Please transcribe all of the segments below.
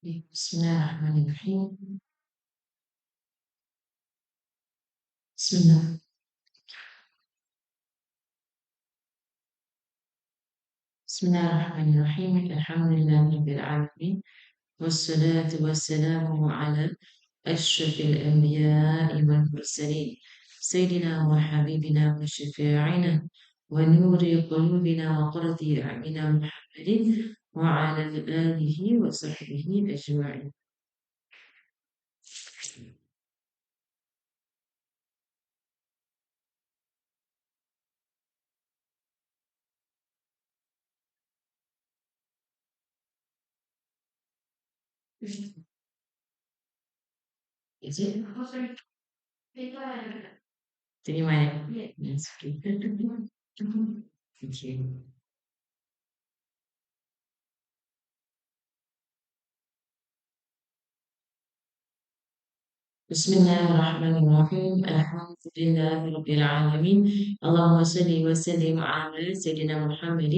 بسم الله الرحمن الرحيم. بسم الله. بسم الله الرحمن الرحيم. الحمد لله رب العالمين، والصلاة والسلام على أشرف الأنبياء والمرسلين، سيدنا وحبيبنا وشفيعنا ونور قلوبنا وقرة أعيننا محمد وعلى آله وصحبه أجمعين. Is it? Terima kasih. Thank you. بسم الله الرحمن الرحيم. الحمد لله رب العالمين. اللهم صل وسلم على سيدنا محمد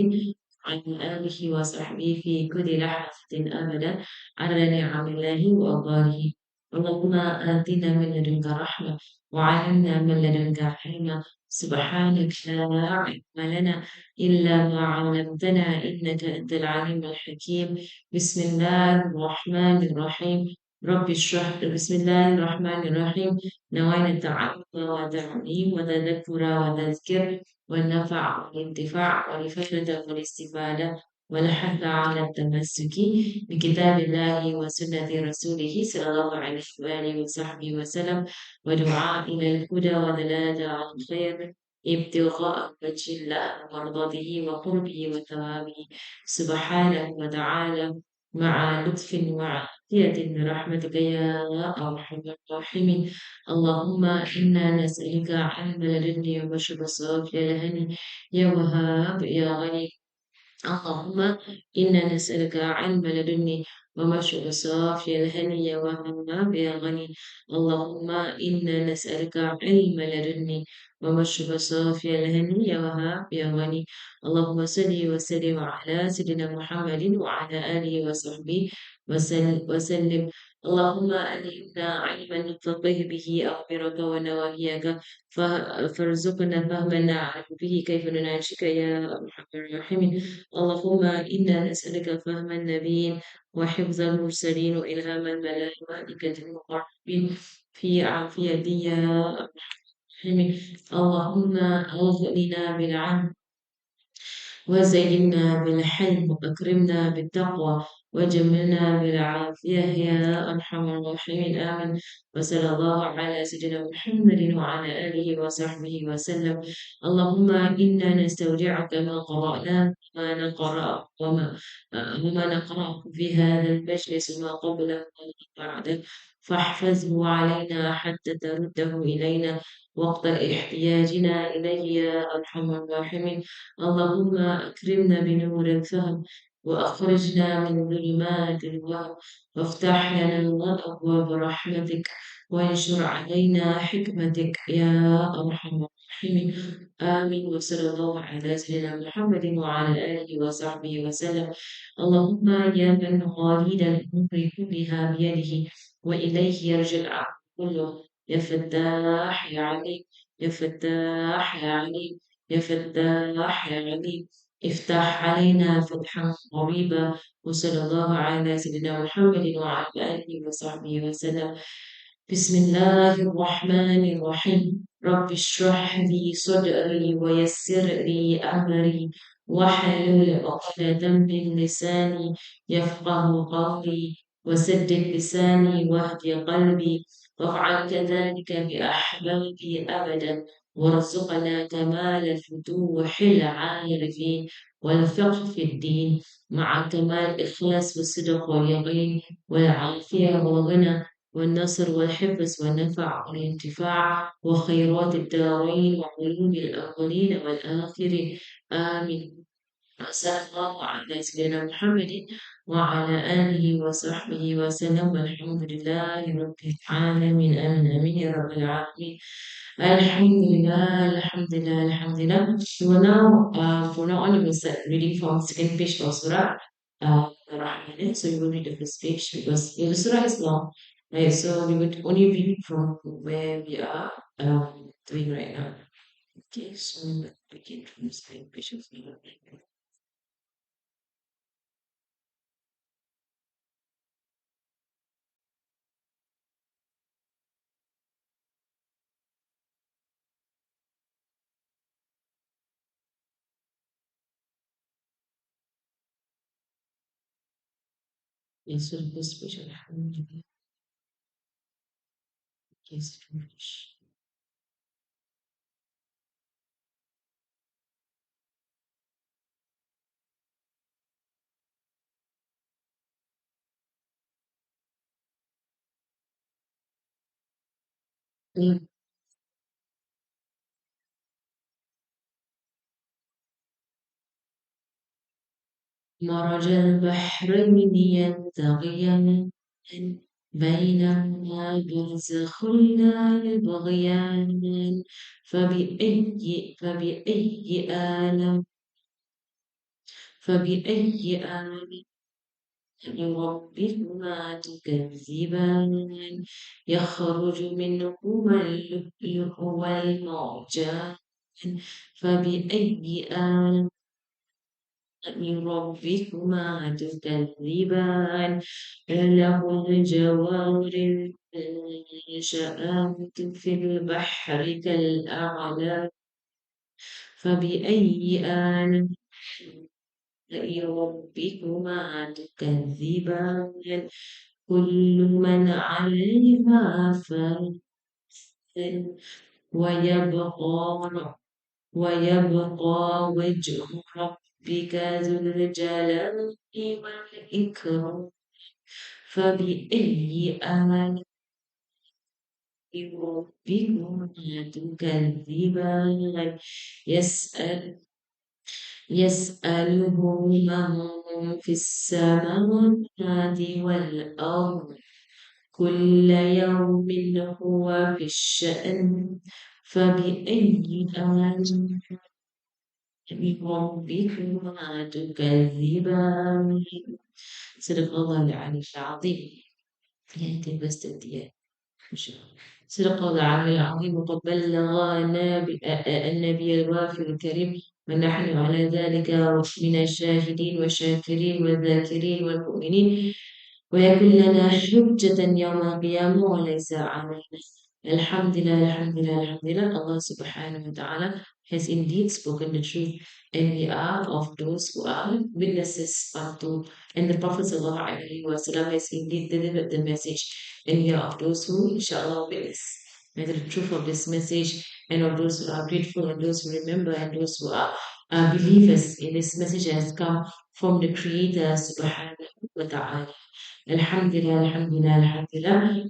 وعلى آله وصحبه في كل لحظة أبدا على نعم الله وأضاره. اللهم آتنا من لدنك رحمة وعلمنا من لدنك حلما. سبحانك لا علم لنا إلا ما علمتنا إنك أنت العليم الحكيم. بسم الله الرحمن الرحيم. رب اشرح لي. بسم الله الرحمن الرحيم. نوينا التعلم والتعليم والتذكر والتذكير والنفع والانتفاع والفائدة والاستفادة والحث على التمسك بكتاب الله وسنة رسوله صلى الله عليه وآله وصحبه وسلم، ودعاء إلى الهدى ودلالة على الخير، ابتغاء وجه الله ومرضاته وقربه وثوابه سبحانه وتعالى، مع لطف وعافية برحمتك يا أرحم الراحمين. اللهم إنا نسألك علم لدني وبشر صافي الهني يا وهاب يا غني. اللهم إنا نسألك علم لدني ومشهد صافي الهني وهب يا غني. اللهم إنا نسألك علم لدني ومشهد صافي الهني وهب يا غني. اللهم صل وسلم على سيدنا محمد وعلى آله وصحبه وسلم. اللهم ألهمنا علما نفقه به أمرك ونواهيك، فارزقنا فهما نعرف به كيف نناجيك يا أرحم الراحمين. اللهم إنا نسألك فهم النبيين وحفظ المرسلين وإلهام الملائكة المقربين في عافية يا أرحم. اللهم أغننا بالعلم وزينا بالحلم وأكرمنا بالتقوى وجملنا بالعافية يا أرحم الراحمين. آمين. وصلى الله على سيدنا محمد وعلى آله وصحبه وسلم. اللهم إنا نستودعك ما قرأناه وما نقرأ وما نقرأه في هذا المجلس وما قبله وما بعده، فاحفظه علينا حتى ترده إلينا وقت احتياجنا إليه يا أرحم الراحمين. اللهم أكرمنا بنور الفهم وأخرجنا من ظلمات الوهم، وافتح لنا أبواب رحمتك وانشر علينا حكمتك يا أرحم الراحمين. آمين. وصلى الله على سيدنا محمد وعلى آله وصحبه وسلم. اللهم يا من مقاليد الأمور كلها بيده وإليه يرجع الأمر كله، يا فتاح يا عليم، يا فتاح يا عليم، يا فتاح يا عليم، افتح علينا فتحا قريبا. وصلى الله على سيدنا محمد وعلى آله وصحبه وسلم. بسم الله الرحمن الرحيم. رب اشرح لي صدري ويسر لي أمري واحلل عقدة من لساني يفقه قولي، وسدد لساني واهد قلبي، وافعل كذلك بأحبابي أبدا، وارزقنا كمال الفتوح العارفين والفقه في الدين مع كمال الإخلاص والصدق واليقين والعافية والغنى والنصر والحفظ والنفع والانتفاع وخيرات الدارين وعلوم الأولين والآخرين. آمين. صلى الله على سيدنا محمد وعلى آله وصحبه وسلم، والحمد لله رب العالمين. آمين آمين يا رب العالمين. الحمد لله الحمد لله الحمد لله. We will now, for now on, we will start reading from second page of Surah. Rahman. So we will read the first page because the surah is long. Right, so we would only read from where we are doing right now. Okay, so let's begin from the second page of the yes, so the first page of the yes, finish. مرج البحرين يلتقيان بينهما برزخ لا يبغيان فبأي آلاء ربكما تكذبان يخرج منهما اللؤلؤ والمرجان فبأي آلاء ربكما تكذبان له الجوار المنشآت في البحر كالأعلام فبأي آلاء ربكما تكذبان كل من عليها فان ويبقى ويبقى وجه ربك ذو الجلال والإكرام فبأي آلاء ربكما تكذبان يسأله من في السماوات والأرض كل يوم هو في الشأن فبأي آلاء ربكما تكذبان صدق الله العلي العظيم. يعني بس الديان إن شاء الله. صدق الله العلي العظيم وقد بلغ النبي الوافي الكريم ونحن على ذلك من الشاهدين والشاكرين والذاكرين والمؤمنين ويكن لنا حجة يوم القيامة وليس علينا. Alhamdulillah, Alhamdulillah, Alhamdulillah. Allah subhanahu wa ta'ala has indeed spoken the truth, and we are of those who are witnesses unto, and the Prophet sallallahu alaihi wasallam has indeed delivered the message, and we are of those who, inshallah, witness the truth of this message, and of those who are grateful, and those who remember, and those who are believers in this message that has come from the Creator subhanahu wa ta'ala. Alhamdulillah, Alhamdulillah, Alhamdulillah.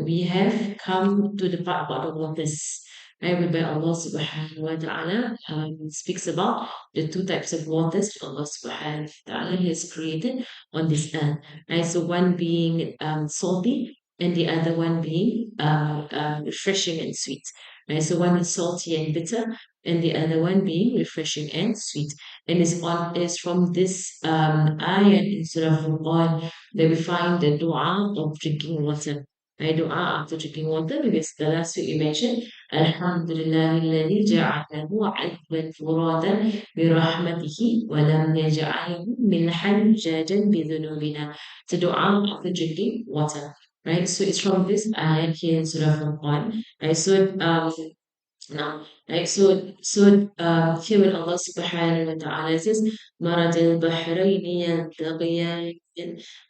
We have come to the part about the waters. Right, whereby Allah subhanahu wa ta'ala speaks about the two types of waters that Allah subhanahu wa ta'ala has created on this earth. Right, so one being salty and the other one being refreshing and sweet. Right, so one is salty and bitter and the other one being refreshing and sweet. And is from this ayat in Surah Furqan that we find the dua of drinking water. Right, dua after drinking water, because the last week we mentioned, Alhamdulillah الذي جعله عذبا فرادا برحمته ولم يجعله ملحا جاجا بذنوبنا. So dua after drinking water. Right, so it's from this ayat here in Surah Furqan. Right, so now, right, so here when Allah subhanahu wa ta'ala says, مرج البحرين يلتقيان,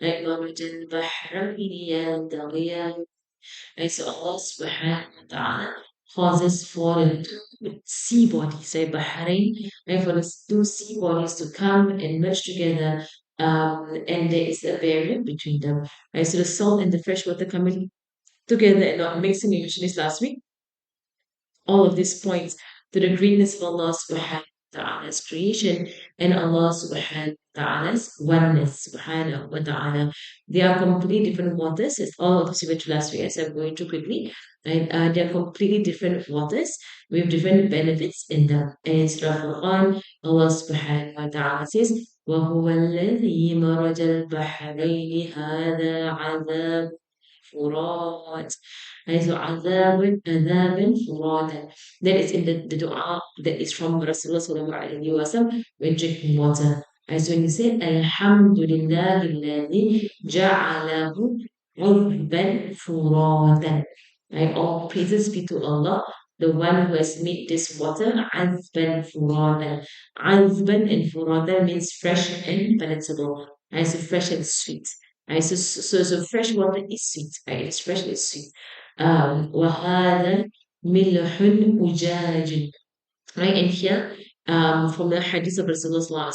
like مرج البحرين يلتقيان. Right, so Allah subhanahu wa ta'ala causes for the two sea bodies, say Bahrain, right, for the two sea bodies to come and merge together, and there is a barrier between them. Right, so the salt and the fresh water coming together and not mixing, we mentioned this last week. All of these points to the greatness of Allah subhanahu wa ta'ala's creation and Allah subhanahu wa ta'ala's oneness subhanahu wa ta'ala. They are completely different waters. It's all of this we went to last week, as I'm going to quickly. Right? They are completely different waters with different benefits in them. And in Surah Al-Quran, Allah subhanahu wa ta'ala says, وهو الذي مرج البحرين هذا عذاب فرات حيث عذاب فراتا. That is in the dua that is from Rasulullah sallallahu alaihi wasallam when drinking water. As when you say Alhamdulillah الذي جعله عذبا فراتا. Right? All praises be to Allah, the one who has made this water عذبا فراتا. عذبا and furata means fresh and palatable. Right? So fresh and sweet. Right? So fresh water is sweet. Right? It's fresh, it's sweet. وهذا ملح أجاج. Right? And here, from the hadith of Rasulullah,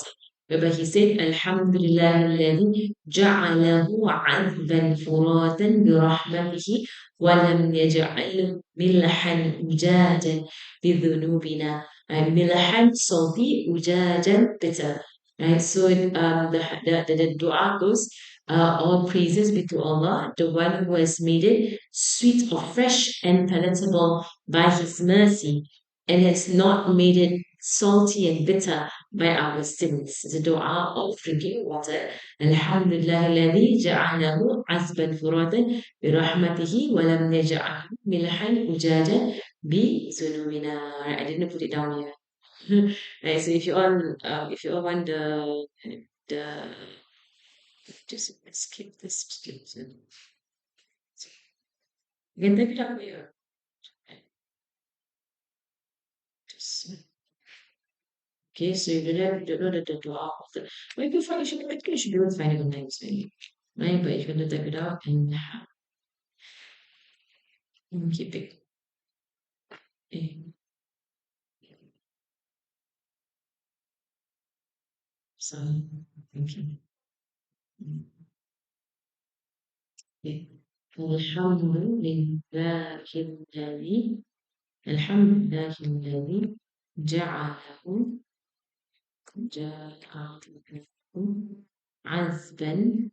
whereby he said, Alhamdulillah الذي جعله عذبا فراتا برحمته ولم يجعله ملحا أجاجا بذنوبنا. Right? ملحا salty, أجاجا bitter. Right? So the dua goes, all praises be to Allah, the one who has made it sweet or fresh and palatable by His mercy and has not made it salty and bitter by our sins. The dua of drinking water. Alhamdulillah الذي جعله عذبا فراتا برحمته ولم يجعله ملحا أجاجا بذنوبنا. I didn't put it down here. Right, so if you all want the just skip this description. You can type it up here. Just Okay, so you don't know the dua of the maybe you find you should I think you should be able to find it online maybe. Right? But if you want to type it out and keep it in so okay. Okay. الحمد لله الذي الحمد لله الذي جعله جعله عذبا.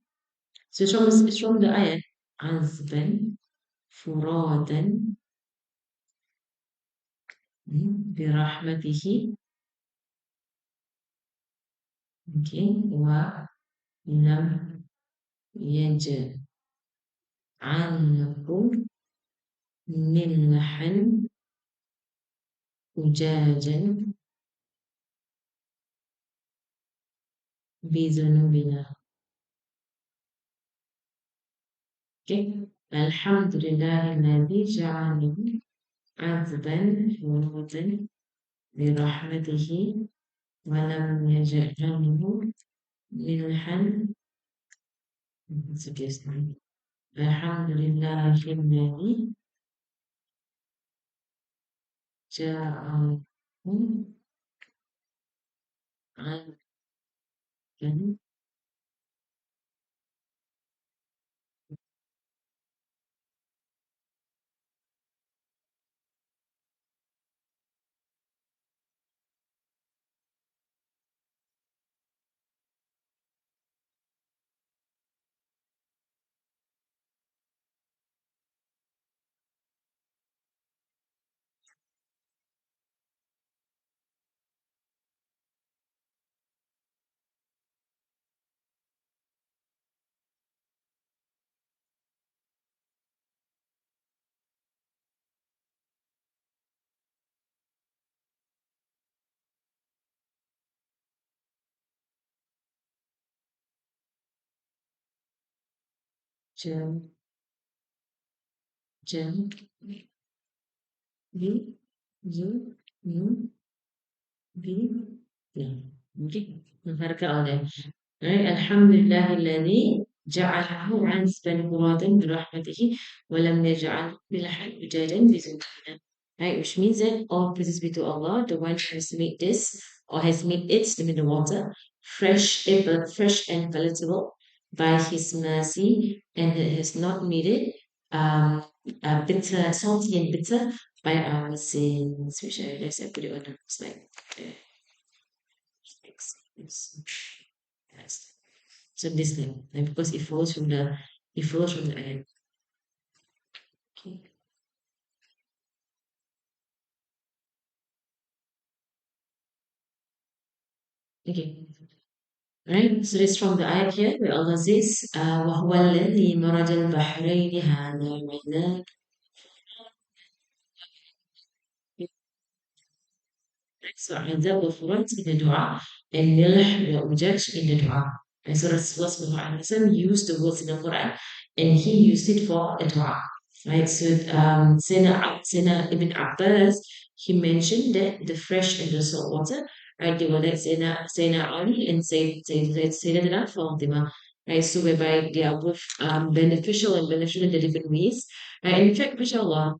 So it's from the ayat عذبا فرادا برحمته. Okay. ولم يجعله ملحا أجاجا بذنوبنا. Okay. الحمد لله الذي جعله عذبا فرادا برحمته ولم يجعله ملحا. الحمد لله الذي جعله عذبا جم جم بي زو نو بي لا. Okay. نفرق أولا. Right? الحمد لله الذي جعله عذبا فراتا برحمته ولم يجعله ملحا أجاجا بذنوبنا. Right? Which means that all praises be to Allah, the one who has made this or has made it, I mean the water, fresh and palatable by His mercy, and it has not made it bitter, salty and bitter by our sins. Which I guess I put it on the slide. Yes. Yes. So this thing, and because it follows from the end. Okay. Okay. Right? So it's from the ayat here where Allah says, وَهُوَ الَّذِي مَرَجَ الْبَحْرَيْنِ هَذَا عِذَابٌ. So عذاب وفرات in the dua and milh وأجاج in the dua. And so Rasulullah sallallahu alaihi wasallam used the words in the Quran and he used it for a dua. Right, so Sayyidina Ibn Abbas, he mentioned that the fresh and the salt water, right, they were like Sayyidina Ali and Sayyidina Fatima, right, so whereby they are both beneficial and beneficial in the different ways. Right, and in fact, mashallah,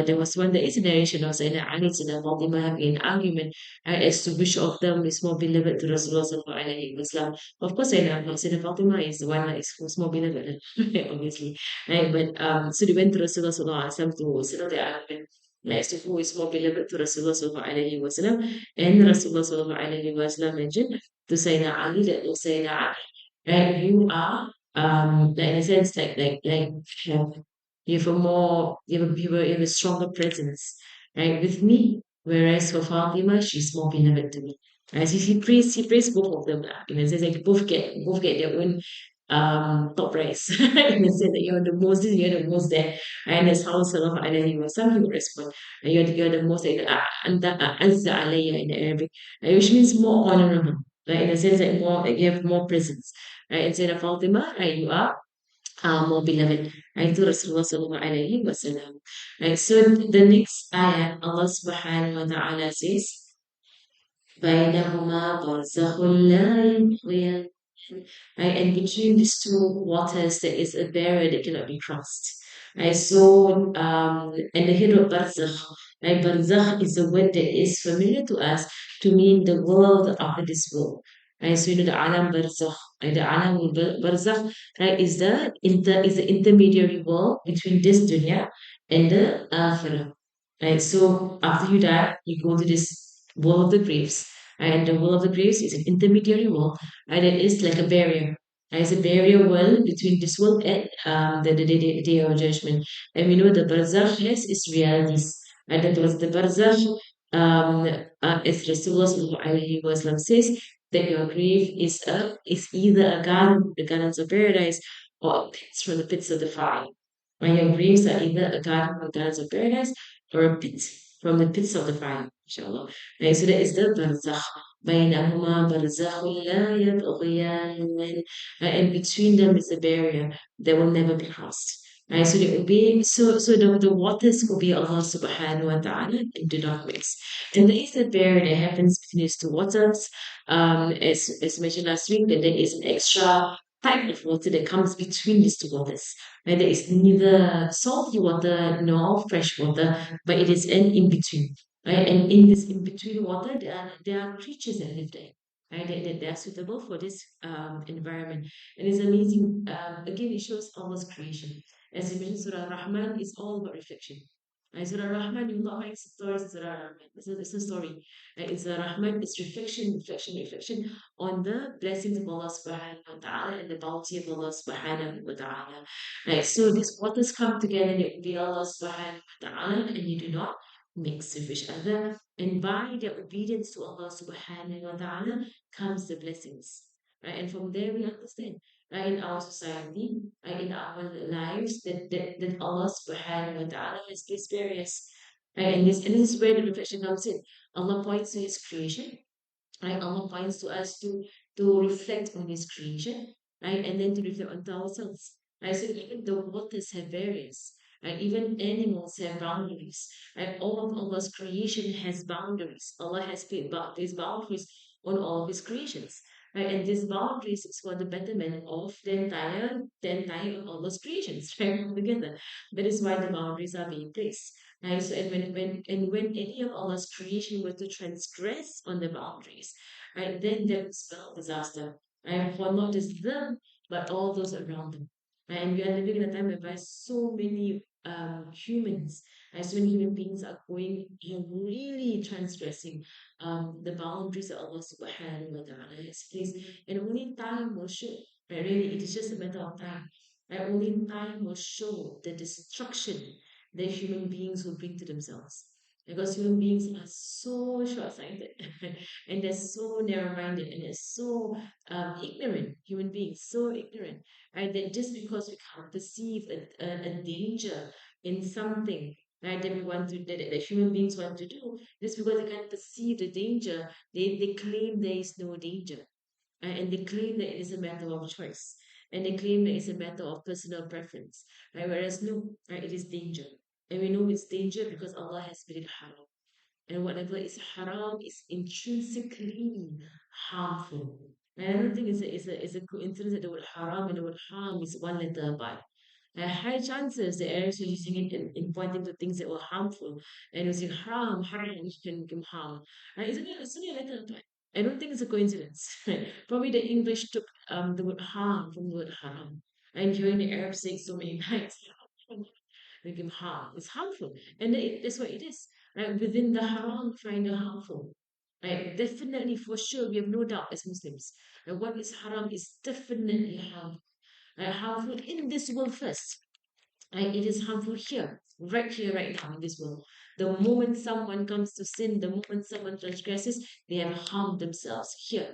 there was one, there is a narration of Sayyidina Ali and Sayyidina Fatima having an argument as to which of them is more beloved to Rasulullah sallallahu alaihi wasallam. Of course, Sayyidina Fatima is the one that is who's more beloved, obviously. Right? But so they went to Rasulullah sallallahu alaihi wasallam to settle their argument as to who is more beloved to Rasulullah sallallahu alaihi wasallam. And Rasulullah sallallahu alaihi wasallam mentioned to Sayyidina Ali that, oh Sayyidina Ali, right, you are like in a sense have you have a more you have a stronger presence, right, with me. Whereas for Fatima, she's more beloved to me. Right? So he praised both of them. In a sense, like both get their own top price. In the sense that you're the most there. And as how Sallallahu Alaihi Wasallam he would respond. You're the most like anta azza alayya in Arabic. Which means more honorable. Right? In a sense that more like you have more presence. Right? Instead of Fatima, right, you are more beloved. Right? To Rasulullah Sallallahu Alaihi Wasallam. Right. So the next ayah, Allah Subhanahu wa Taala says, بينهما برزخ لا يبغيان. Right? And between these two waters, there is a barrier that cannot be crossed. Right? So, and the hero barzakh, right? Barzakh is a word that is familiar to us to mean the world after this world. Right? So, you know, the alam barzakh, right? The alam barzakh, right, is the intermediary world between this dunya and the akhirah. Right? So, after you die, you go to this world of the graves. And the world of the graves is an intermediary world, and it is like a barrier. It's a barrier world between this world and the day of judgment. And we know the barzakh has its realities. And that was the barzakh, as Rasulullah sallallahu alaihi wasallam says, that your grave is either a garden, the gardens of paradise, or pits from the pits of the fire. And your graves are either a garden from the gardens of paradise or a pit from the pits of the fire, inshallah. Right, so that is the barzakh. بينهما برزخ لا يبغيان. And between them is a barrier that will never be crossed. Right, so it will be the waters will be Allah subhanahu wa ta'ala and do not mix. And there is a barrier that happens between these two waters. As mentioned last week, that there is an extra type of water that comes between these two waters. Right, there is neither salty water nor fresh water, but it is an in between. Right? And in this in between water, there are creatures that live there. Right? They are suitable for this environment. And it's amazing. Again, it shows Allah's creation. As you mentioned, Surah Rahman is all about reflection. Right? Surah Rahman, you know, it's a story, Surah Rahman. It's a story. Right? It's a Rahman, it's reflection, reflection, reflection on the blessings of Allah subhanahu wa ta'ala and the bounty of Allah subhanahu wa ta'ala. Right? So these waters come together and it will be Allah subhanahu wa ta'ala, and you do not mix with each other. And by their obedience to Allah subhanahu wa ta'ala comes the blessings. Right? And from there we understand, right, in our society, right, in our lives, that Allah subhanahu wa ta'ala has these various. Right? And this is where the reflection comes in. Allah points to his creation, right? Allah points to us to reflect on His creation, right? And then to reflect on ourselves, right? So even the waters have barriers, right? Even animals have boundaries, right? All of Allah's creation has boundaries. Allah has put these boundaries on all of His creations, right? And these boundaries is for the betterment of the entire of Allah's creations, right? Together. That is why the boundaries are being placed. Right? So and when any of Allah's creation were to transgress on the boundaries, right, then there will spell disaster, right, for not just them, but all those around them. Right? And we are living in a time whereby so many humans, so many human beings are going and really transgressing the boundaries that Allah subhanahu wa ta'ala has placed. And only time will show. Right? Really, it is just a matter of time. Right? Only time will show the destruction that human beings will bring to themselves. because human beings are so short-sighted and they're so narrow-minded and they're so ignorant. Human beings so ignorant, right? That just because we can't perceive a danger in something, right, that we want to that human beings want to do, just because they can't perceive the danger, they claim there is no danger, and they claim that it is a matter of choice, and they claim that it's a matter of personal preference, right? Whereas no, right, it is danger, and we know it's danger because Allah has made it haram, and whatever is haram is intrinsically harmful. And I don't think it's a coincidence that the word haram and the word harm is one letter apart. High chances the Arabs were using it in pointing to things that were harmful and using haram can become harm. It's only a letter apart. I don't think it's a coincidence. Probably the English took the word harm from the word haram. And hearing the Arabs say so many times, became harm. It's harmful. And that's what it is. Right? Within the haram, find the harmful. Right? Definitely, for sure, we have no doubt as Muslims. What is haram is definitely harmful. Harmful in this world first. It is harmful here, right now in this world. The moment someone comes to sin, the moment someone transgresses, they have harmed themselves here.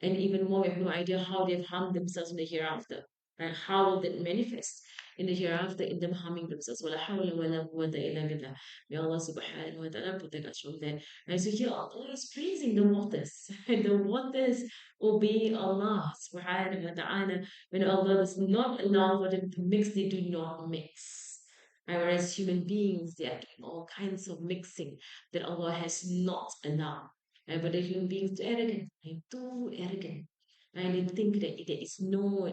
And even more, we have no idea how they've harmed themselves in the hereafter. And how will that manifest in the hereafter in them harming themselves? Wala hawla wala quwwata illa billah. May Allah subhanahu wa ta'ala protect us from that. And so here Allah is praising the waters. And the waters obey Allah subhanahu wa ta'ala. When Allah does not allow for them to mix, they do not mix. And whereas human beings, they are doing all kinds of mixing that Allah has not allowed. But the human beings are arrogant, they're too arrogant. And they think that there is no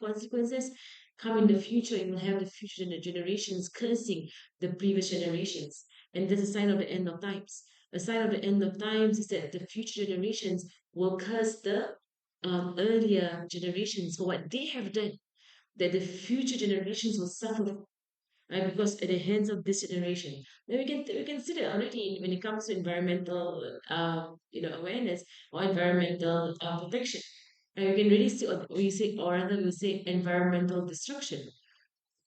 consequences. Come in the future, you will have the future generations cursing the previous generations. And that's a sign of the end of times. A sign of the end of times is that the future generations will curse the earlier generations for what they have done, that the future generations will suffer, right? Because at the hands of this generation, then we can see that already when it comes to environmental, awareness or environmental protection, and we can really see, or we say, or rather, we say environmental destruction.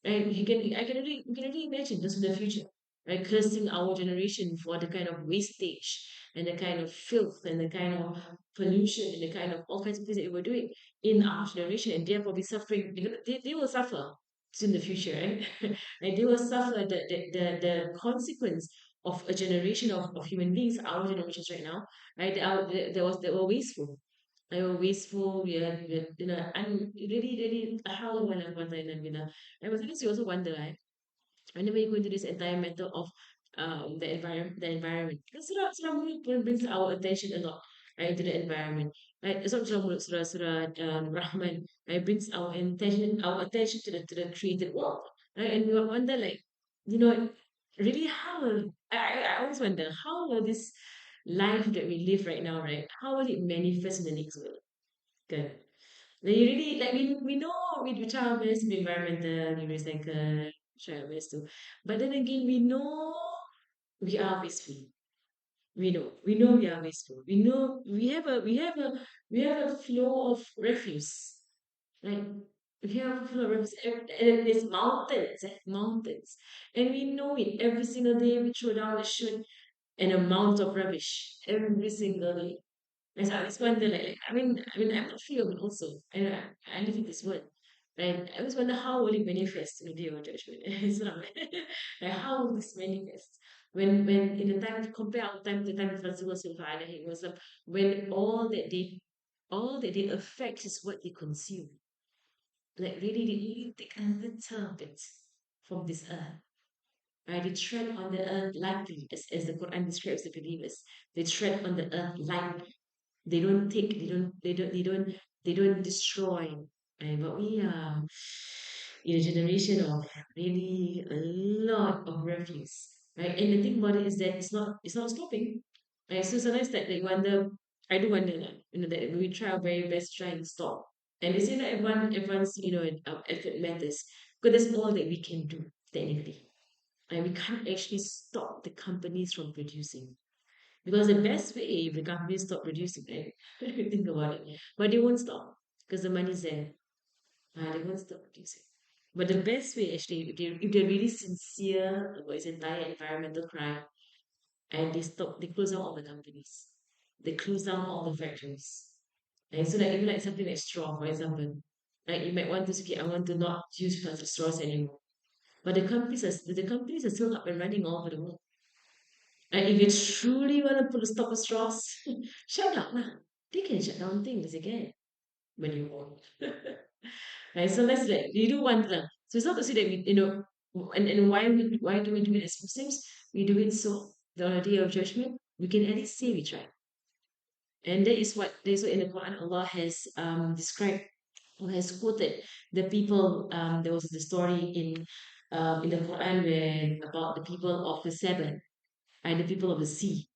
And you can really imagine this in the future, right? Cursing our generation for the kind of wastage and the kind of filth and the kind of pollution and the kind of all kinds of things that we were doing in our generation, and therefore be suffering. They will suffer in the future, right? And they will suffer the consequence of a generation of human beings, our generations right now, right? They were wasteful. They were wasteful. And really, how long I was honestly also wonder, right? Whenever you go into this entire matter of the environment, because Surah Mulk brings our attention a lot, right, to the environment. Right? It's not Surah Mulk, Surah Rahman, right, brings our attention to the created world. Right? And we wonder, like, you know, really I always wonder, how will this life that we live right now, right? How will it manifest in the next world? Good. Like you really like we know we try our best to be environmental, we recycle, try our best to. But then again, we know we are wasteful. We know we are wasteful. We know we have a flow of refuse. Like we have a flow of refuse, and there's mountains, and we know it every single day. We throw down the chute an amount of rubbish every single day. And so I always wonder, like, I'm not feeling also. I live in this world. And I always wonder how will it manifest in the day of judgment. It's not like how will this manifest? When in the time compare our time to the time of Rasulullah Sallallahu was when all that they affect is what they consume. Like really they only take a little bit from this earth. Right? They tread on the earth lightly, as the Quran describes the believers. They tread on the earth lightly. They don't destroy. But we are in a generation of really a lot of refuse. Right? And the thing about it is that it's not stopping. Right? So sometimes that they wonder, I do wonder that, that we try our very best to try and stop. And they say that everyone's, effort matters. Because that's all that we can do, technically. And we can't actually stop the companies from producing. Because the best way if the companies stop producing, right? Think about it. But they won't stop because the money's there. They won't stop producing. But the best way, actually, if they're really sincere about its entire environmental crime, and they close down all the companies, they close down all the factories. And so, like, even like something like straw, for example, like you might want to say, okay, I want to not use plastic straws anymore. But the companies are still up and running all over the world. And if you truly want to put a stop to straws, shut down. Lah. They can shut down things again when you want. Right? So let's like you do one thing. So it's not to say that we, and why do we do it as Muslims? We do it so that on the day of judgment we can at least say we tried. And that is what in the Quran Allah has described or has quoted the people. There was the story in the Quran where about the people of the seven and the people of the sea,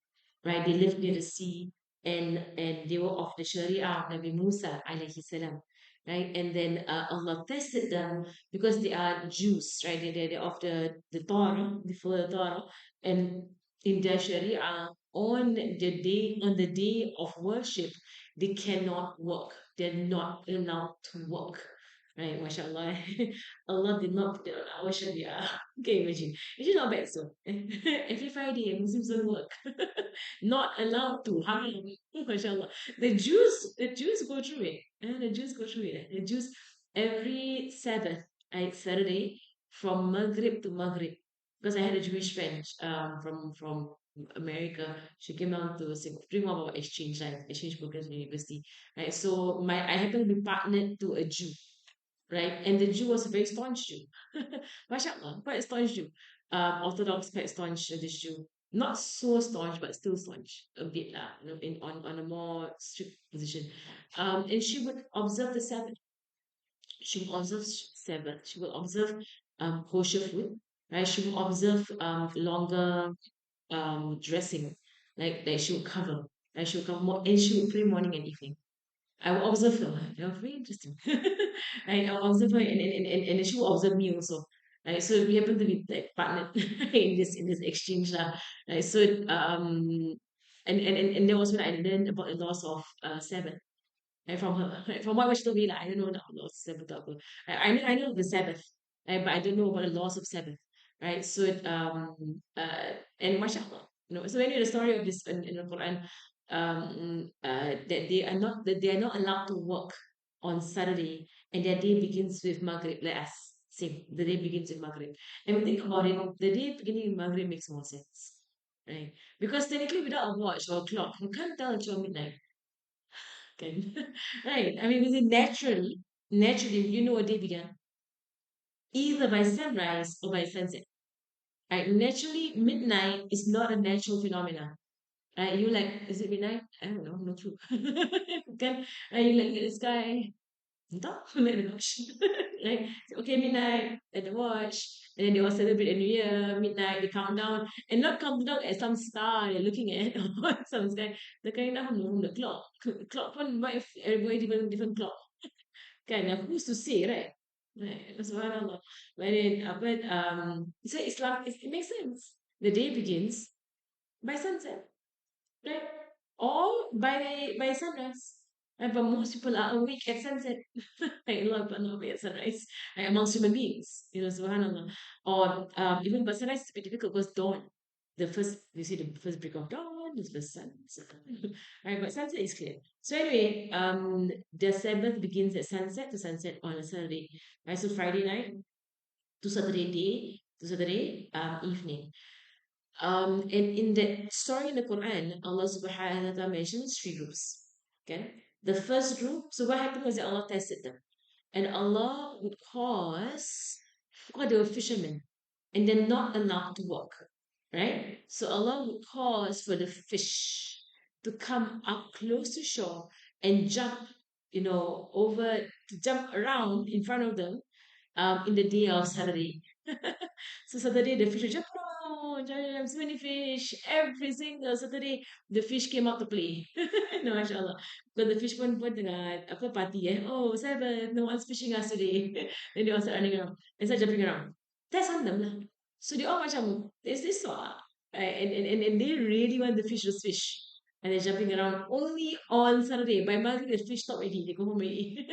right? They lived near the sea and they were of the Sharia of Nabi Musa alayhi salam, right? And then Allah tested them because they are Jews, right? They're of the Torah, they follow the Torah, and in their Sharia, on the day of worship, they cannot work. They're not allowed to work. Right, mashallah. Allah did not put it on our Sharia. Okay, imagine. It's not bad, so. Every Friday, Muslims don't work. Not allowed to. Haram. MashaAllah. The Jews go through it. The Jews go through it. The Jews every Sabbath, like Saturday, from Maghrib to Maghrib. Because I had a Jewish friend from America. She came down to Singapore, doing one of our exchange programs in university. Right. So I happened to be partnered to a Jew, right? And the Jew was a very staunch Jew. MashaAllah, quite a staunch Jew. Orthodox, quite staunch, this Jew. Not so staunch, but still staunch a bit, on a more strict position. And she would observe the Sabbath. She would observe Sabbath. She would observe kosher food, right? She would observe longer dressing, like she would cover, right? She would cover more, and she would pray morning and evening. I will observe her. They were very interesting. And I'll observe her and she will observe me also. Right. So we happen to be like partnered in this exchange. Lah. Right. So and there was when I learned about the loss of Sabbath. Right, from her. Right, from what she told me, like, I don't know the laws of Sabbath. I know the Sabbath, right, but I don't know about the laws of Sabbath. Right. So and mashallah. So when you the story of this in the Quran, that they are not allowed to work on Saturday, and their day begins with Maghrib, like us. Same. The day begins with Maghrib. And we think about it, the day beginning with Maghrib makes more sense. Right? Because technically without a watch or a clock, you can't tell until midnight. Can. Right. I mean, because naturally, you know a day began either by sunrise or by sunset. Right. Naturally, midnight is not a natural phenomenon. Right. You like, is it midnight? I don't know, no clue. Can you like the sky? Entah, let the watch. Like, okay, midnight, let the watch. And then they all celebrate a new year, midnight, they count down. And not count down at some star they're looking at or some sky. They're counting down from the clock. Clock pun buy everybody different clock. Kan, who's to say, right? Right, subhanallah. But then, so Islam, it makes sense. The day begins by sunset, right? Or by sunrise. But most people are awake at sunset. Like a lot of people are not awake at sunrise. Like amongst human beings, subhanAllah. Or even but sunrise is a bit difficult because dawn, you see the first break of dawn, the first sun. Right, but sunset is clear. So anyway, the Sabbath begins at sunset to sunset on a Saturday. Right, so Friday night to Saturday day to Saturday evening. And in the story in the Quran, Allah subhanahu wa ta'ala mentions three groups. Okay? The first group, so what happened was that Allah tested them. And Allah would cause, because they were fishermen, and they're not allowed to work. Right? So Allah would cause for the fish to come up close to shore and jump, over to jump around in front of them in the day of Saturday. So Saturday the fish will jump around, jump, jump, so many fish. Every single Saturday the fish came out to play. No, mashallah. Because the fish pun tengah apa party Oh, Sabbath, no one's fishing us today. Then they all start running around and start jumping around. That's on them lah. So they all macam, there's this and they really want the fish to fish. And they're jumping around only on Saturday. By Monday, the fish stop already. They go home already.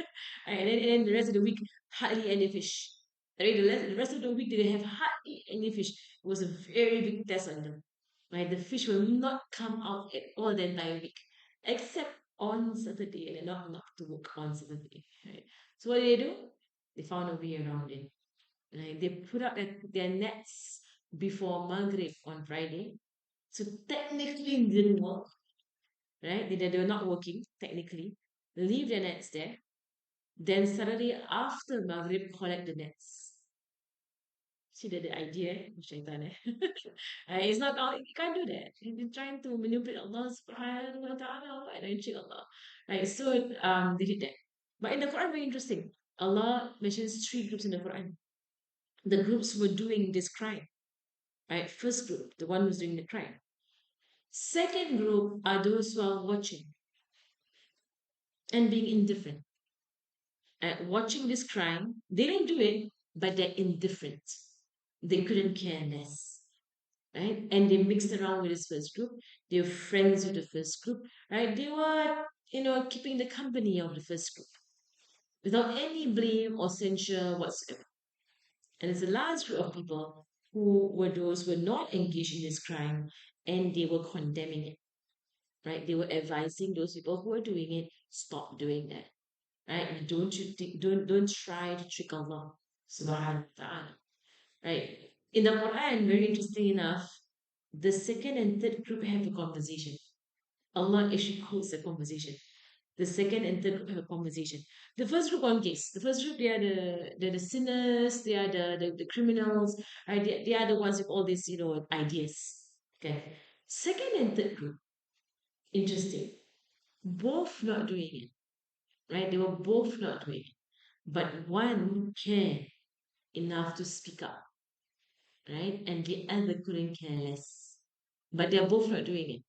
And then the rest of the week, hardly any fish. Right, the rest of the week they didn't have hardly any fish. It was a very big test on them. Right, the fish will not come out at all the entire week, except on Saturday, and they're not allowed to work on Saturday. Right. So what did they do? They found a way around it. Right, they put out their nets before Maghrib on Friday, so technically it didn't work. Right, they were not working technically. Leave their nets there. Then Saturday after Maghrib, collect the nets. See the idea, shaitan, eh? It's not all, you can't do that. You're trying to manipulate Allah subhanahu wa ta'ala and then cheat Allah. Right, so they did that. But in the Quran, very interesting. Allah mentions three groups in the Quran. The groups who were doing this crime. Right? First group, the one who's doing the crime. Second group are those who are watching and being indifferent. Watching this crime, they didn't do it, but they're indifferent. They couldn't care less. Right? And they mixed around with this first group. They were friends with the first group, right? They were, keeping the company of the first group without any blame or censure whatsoever. And it's a last group of people who were those who were not engaged in this crime and they were condemning it, right? They were advising those people who were doing it, stop doing that, right? And don't try to trick Allah, subhanahu wa ta'ala, right? In the Quran, very interesting enough, the second and third group have a conversation. Allah actually quotes the conversation. The second and third group have a conversation. The first group on case. The first group, they're the sinners, they are the criminals, right? They are the ones with all these, ideas. Okay. Second and third group, interesting. Both not doing it, right? They were both not doing it. But one cared enough to speak up, right? And the other couldn't care less. But they're both not doing it.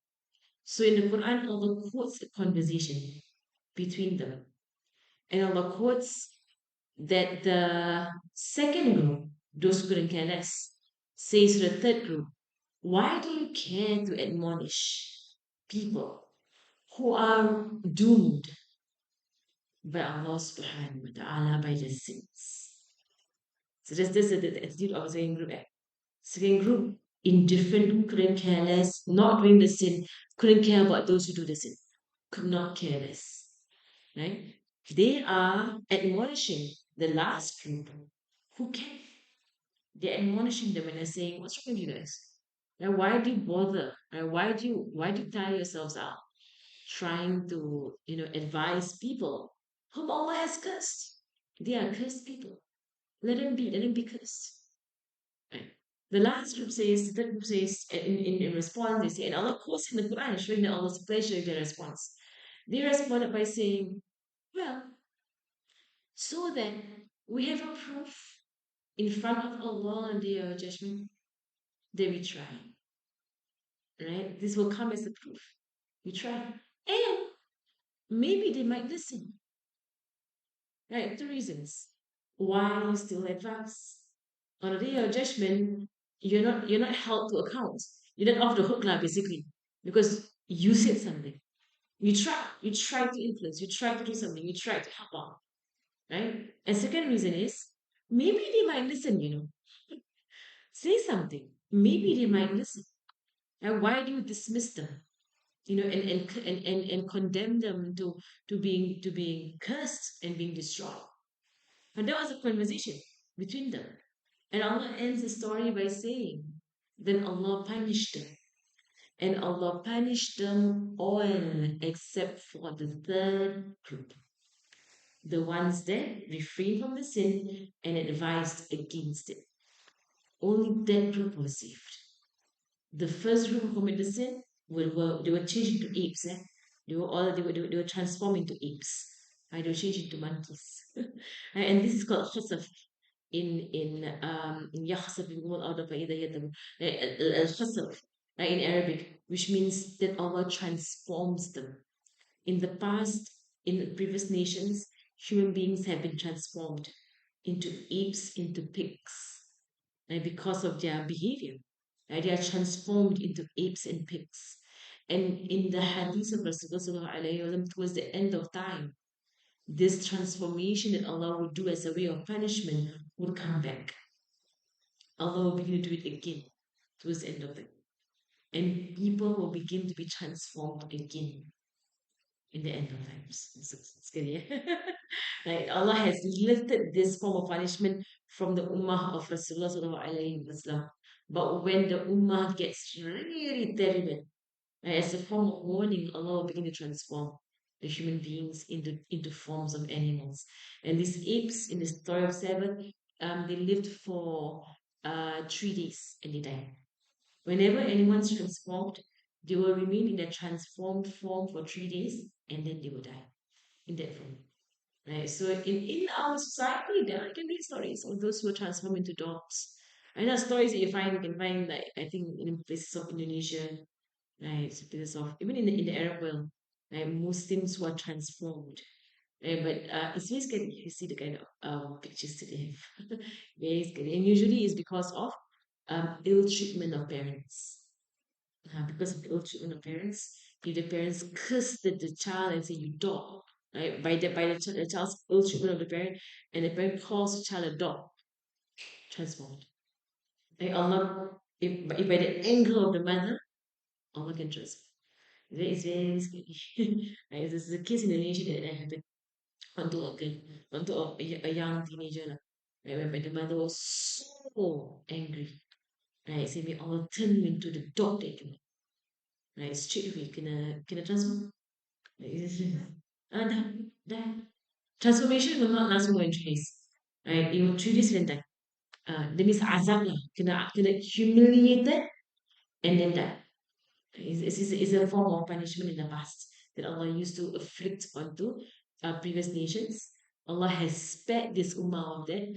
So in the Quran, Allah quotes a conversation between them. And Allah quotes that the second group, those who couldn't care less, says to the third group, why do you care to admonish people who are doomed by Allah subhanahu wa ta'ala by their sins? So this is the attitude of the second group. Second group, indifferent, couldn't care less, not doing the sin, couldn't care about those who do the sin, could not care less. Right? They are admonishing the last group who can. They're admonishing them and they're saying, what's wrong with you guys? And why do you bother? And why do you tire yourselves out trying to, advise people whom Allah has cursed? They are cursed people. Let them be cursed. Right? The last group says, the third group says, in response, they say, and Allah quotes in the Quran, showing that Allah's pleasure in their response. They responded by saying, well, so then we have a proof in front of Allah on the day of judgment that we try. Right? This will come as a proof. We try. And maybe they might listen. Right? Two reasons. Why you still advance. On the day of judgment, you're not held to account. You're not off the hook now, basically. Because you said something. You try to influence, you try to do something, you try to help out. Right? And second reason is maybe they might listen. Say something. Maybe they might listen. And why do you dismiss them? And condemn them to being cursed and being destroyed. And that was a conversation between them. And Allah ends the story by saying, then Allah punished them. And Allah punished them all except for the third group. The ones that refrained from the sin and advised against it. Only that group was saved. The first group who committed the sin they were changed into apes. They were transformed into apes. Right? They were changed into monkeys. Right? And this is called khasaf in yakhsaf al-khasaf, right, in Arabic, which means that Allah transforms them. In the past, in the previous nations, human beings have been transformed into apes, into pigs, and because of their behavior, right, they are transformed into apes and pigs. And in the hadith of Rasulullah towards the end of time, this transformation that Allah would do as a way of punishment would come back. Allah will begin to do it again towards the end of it. And people will begin to be transformed again in the end of times. It's good, yeah? Like Allah has lifted this form of punishment from the ummah of Rasulullah sallallahu alaihi wasallam. But when the ummah gets really terrible, as a form of warning, Allah will begin to transform the human beings into forms of animals. And these apes in the story of seven, they lived for 3 days and they died. Whenever anyone's transformed, they will remain in their transformed form for 3 days and then they will die in that form. Right? So in our society, there can be stories of those who are transformed into dogs. And there stories that you can find like I think in places of Indonesia, right? So places of even in the Arab world, right? Muslims who are transformed. Right? But it's very scary. You see the kind of pictures that they have. Very scary. And usually it's because of ill treatment of parents. Because of the ill treatment of parents, if the parents curse the child and say you dog, right? The child's ill treatment of the parent, and the parent calls the child a dog, transformed. Like Allah, if by the anger of the mother, Allah can transform. It's very scary. Right? This is a case in Indonesia that happened onto a girl, onto a young teenager, lah. Right? Whereby the mother was so angry. Right? Say, may Allah turn you into the dog that you are. Right? Straight away, kena transform. Dah, dah. Transformation will not last more than 3 days. Right? You will 3 days and die. That means azab lah. Kena humiliated and then die. It's a form of punishment in the past that Allah used to afflict onto previous nations. Allah has spared this ummah of that.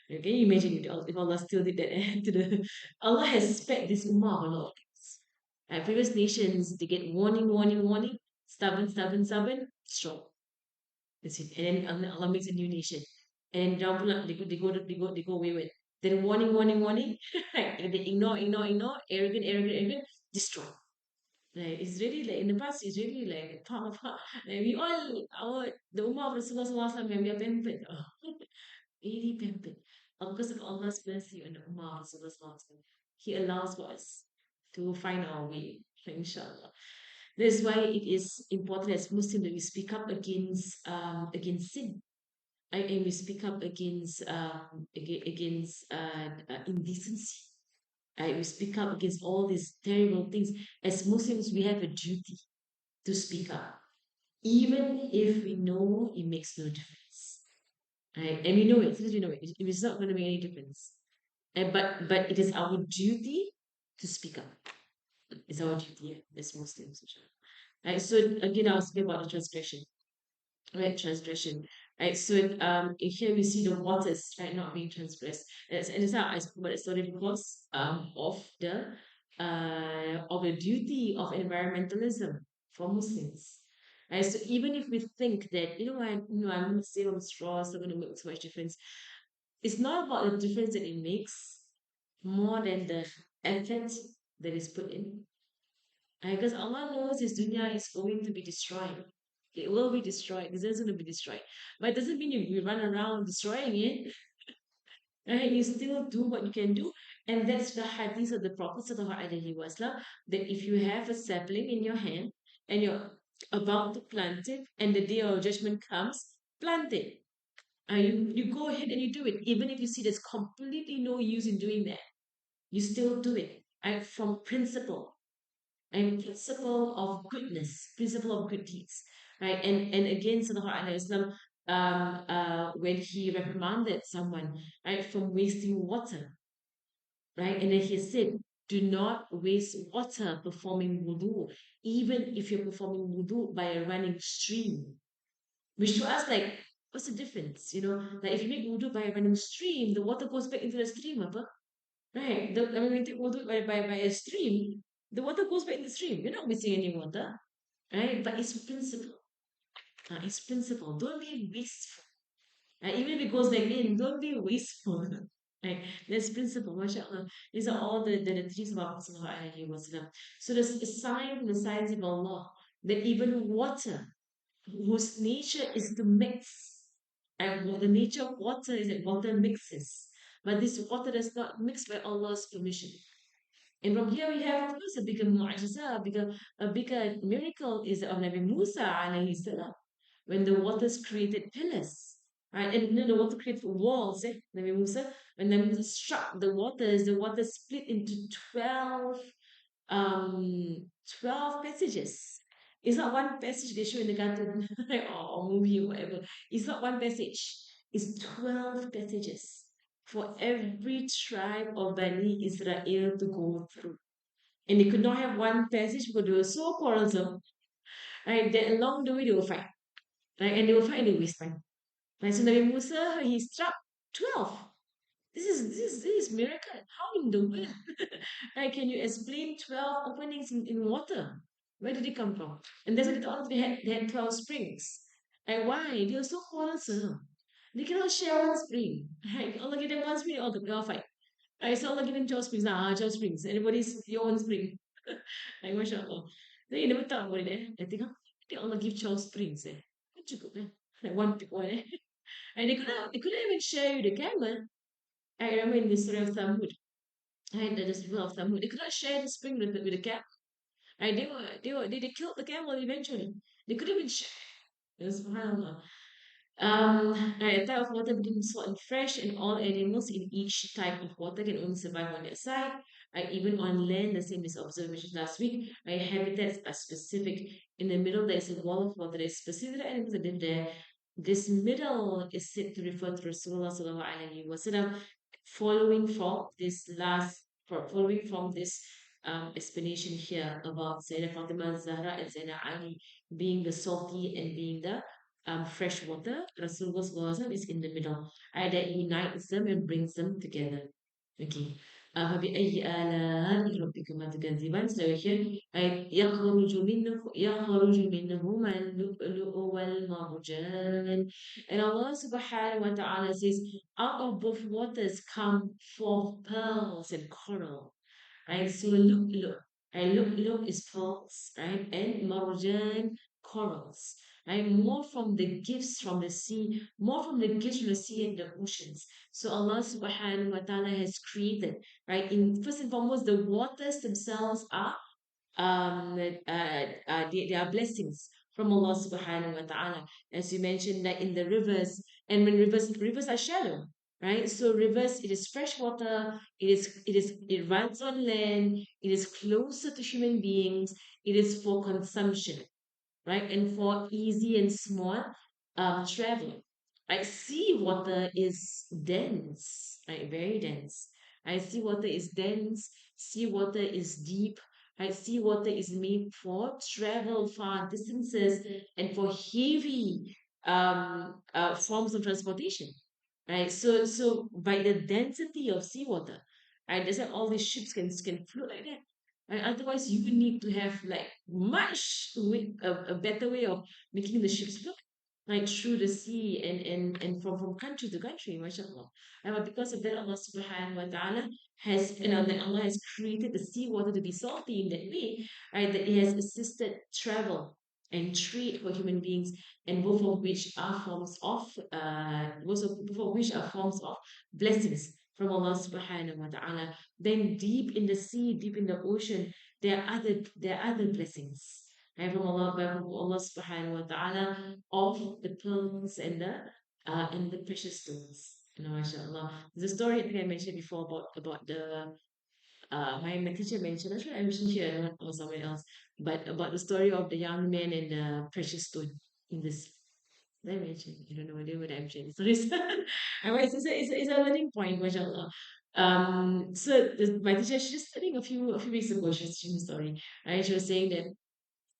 Can you imagine if Allah still did that to the Allah has spared this ummah of a lot of things. Previous nations they get warning, warning, warning, stubborn, stubborn, stubborn, strong. That's it. And then Allah makes a new nation. And down pula, they go wayward. Then warning, warning, warning. And they ignore, ignore, ignore, arrogant, arrogant, arrogant, destroy. Like it's really like in the past, it's really like part of her. Like we all, the Ummah of Rasulullah Sallallahu Alaihi Wasallam, we are pampered. Oh, really pampered. Because of Allah's mercy on the Ummah of Rasulullah Sallallahu Alaihi Wasallam, He allows for us to find our way, inshallah. That's why it is important as Muslims that we speak up against sin. And we speak up against indecency. We speak up against all these terrible things. As Muslims, we have a duty to speak up, even if we know it makes no difference. Right? And we know it, since we know it's not going to make any difference. But it is our duty to speak up. It's our duty as Muslims. Right? So again, I was speaking about the transgression. Right, transgression. Right, so here we see the waters right not being transgressed, and it's how I spoke about the story because of the duty of environmentalism for Muslims. Right, so even if we think that I'm going to save on straw, it's not going to make so much difference. It's not about the difference that it makes, more than the effort that is put in. Because Allah knows His dunya is going to be destroyed. It will be destroyed. It's just going to be destroyed. But it doesn't mean you run around destroying it. Right? You still do what you can do. And that's the hadith of the Prophet ﷺ, that if you have a sapling in your hand and you're about to plant it and the day of judgment comes, plant it. You go ahead and you do it. Even if you see there's completely no use in doing that, you still do it. From principle and principle of goodness, principle of good deeds, right? And again, Sallallahu Alaihi Wasallam, when he reprimanded someone, right, from wasting water, right, and then he said, do not waste water performing wudu, even if you're performing wudu by a running stream. Which to us, like, what's the difference? Like if you make wudu by a running stream, the water goes back into the stream, apa? Right. I mean, when you take water by a stream, the water goes back in the stream. You're not missing any water, right? But it's principle. It's principle. Don't be wasteful. Even if it goes back in, don't be wasteful. Right? That's principle, mashallah. These are all the teachings of Prophet Sallallahu Alaihi Wasallam. So there's a sign from the signs of Allah that even water whose nature is to mix. And the nature of water is that water mixes. But this water does not mix by Allah's permission. And from here we have, of course, a bigger miracle is of Nabi Musa alayhi salam, when the waters created pillars. Right? And then the water created walls, Nabi Musa. When Nabi Musa struck the waters split into um 12 passages. It's not one passage they show in the cartoon or movie or whatever. It's not one passage. It's 12 passages for every tribe of Bani Israel to go through. And they could not have one passage because they were so quarrelsome. Right? That along the way they will fight. Right? And they will fight and they will waste time. Right? So Nabi Musa, he struck 12. This is miracle. How in the world? Right? Can you explain 12 openings in water? Where did it come from? And that's why they had 12 springs. And why? They were so quarrelsome. They cannot share one spring. Right? Allah give them one spring, all fight. Right? So Allah give them 12 springs. 12 springs. Everybody's your own spring. Like, mashallah. Then you never thought about it, I think Allah give 12 springs, eh? What you go, eh? Like one big one, eh? And they couldn't even share with the camel. I remember in the story of Thamud, right, the people of Thamud, they could not share the spring with the camel. Right, they killed the camel eventually. They couldn't even share. It was subhanAllah. A type of water between salt and fresh, and all animals in each type of water can only survive on that side. Even on land, the same is observed mentioned last week. Habitats are specific. In the middle, there is a wall of water that is specific to the animals that live there. This middle is said to refer to Rasulullah sallallahu alaihi wasallam. Following from this explanation here about Sayyidina Fatima Zahra and Sayyidina Ali being the salty and being the fresh water, Rasulullah SAW is in the middle. That unites them and brings them together. Okay. فبأي آلاء ربكما تكذبان. So here, يخرج منهما اللؤلؤ والمرجان. And Allah subhanahu wa ta'ala says, out of both waters come forth pearls and coral. Right? So look, and look is pearls, right? And marjan, corals, right? More from the gifts from the sea, more from the gifts from the sea and the oceans. So Allah subhanahu wa ta'ala has created, right? In first and foremost, the waters themselves are they are blessings from Allah subhanahu wa ta'ala. As you mentioned that in the rivers, and when rivers are shallow, right? So rivers, it is fresh water, it runs on land, it is closer to human beings, it is for consumption, right? And for easy and small travel. Right? Seawater is dense, right? Very dense. Right? Seawater is dense, seawater is deep, right? Seawater is made for travel far distances and for heavy forms of transportation. Right? So by the density of seawater, right, that's why all these ships can float like that. And otherwise, you need to have like a better way of making the ships float, like through the sea and from country to country, mashallah. But because of that, Allah subhanahu wa ta'ala that Allah has created the seawater to be salty in that way, right? That it has assisted travel and trade for human beings, and both of which are forms of blessings from Allah subhanahu wa ta'ala. Then deep in the sea, deep in the ocean, there are other blessings. Right, from Allah subhanahu wa ta'ala of the pearls and the precious stones. MashaAllah. There's a story I think I mentioned before about the my teacher mentioned, actually I mentioned here or somewhere else, but about the story of the young man and the precious stone in this. Did I mention? I don't know whether I mentioned stories. Anyway, it's a learning point, mashallah. My teacher, she just I think a few weeks ago, she was teaching a story, right? She was saying that,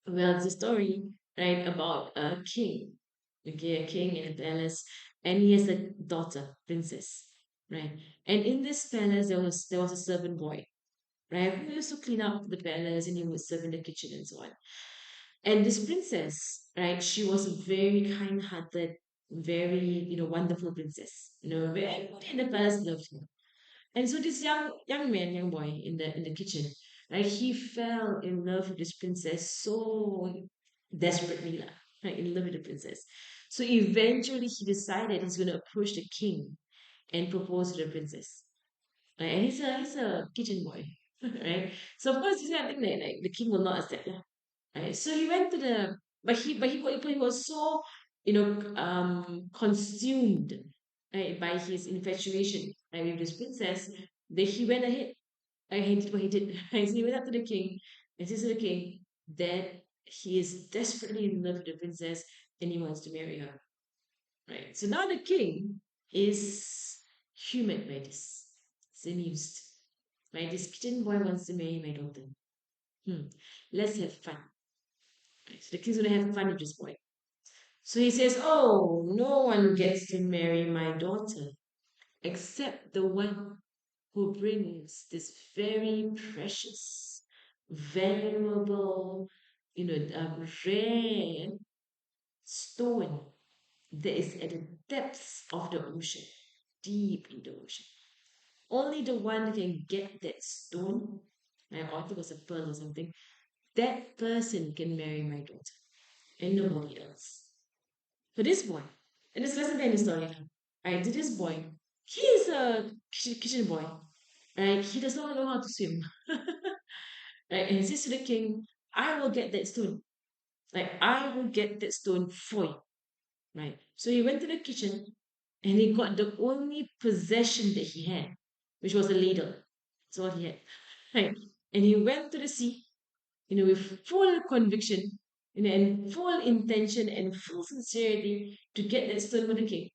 well, it's a story, right, about a king, okay, a king in a palace, and he has a daughter, princess, right? And in this palace, there was a servant boy, right, who used to clean up the palace and he would serve in the kitchen and so on. And this princess, right, she was a very kind-hearted, very, wonderful princess, very everybody in the palace loved her. And so this young boy in the kitchen, right, he fell in love with this princess so desperately, lah. right, in love with the princess. So eventually he decided he's going to approach the king and propose to the princess. Right? And he's a kitchen boy, right? So of course he's gonna think that like the king will not accept that, right? So he went to the but he was so consumed, right, by his infatuation, right, with this princess that he went ahead and he did what he did. Right? So he went up to the king and says to the king that he is desperately in love with the princess and he wants to marry her. Right. So now the king is humid by this. He's amused. Right. This kitchen boy wants to marry my daughter. Hmm. Let's have fun. Right. So the king's gonna have fun with this boy. So he says, "Oh, no one gets to marry my daughter except the one who brings this very precious, valuable, rare stone that is at the depths of the ocean, deep in the ocean. Only the one that can get that stone, or I think it was a pearl or something, that person can marry my daughter, and nobody else." For this boy, and this lesson in the story now. Right, to this boy, he is a kitchen boy, right? He does not know how to swim. Right? And he says to the king, "I will get that stone. Like, I will get that stone for you." Right? So he went to the kitchen and he got the only possession that he had, which was a ladle. That's all he had. Right? And he went to the sea, with full conviction, and full intention and full sincerity to get that stone for the king,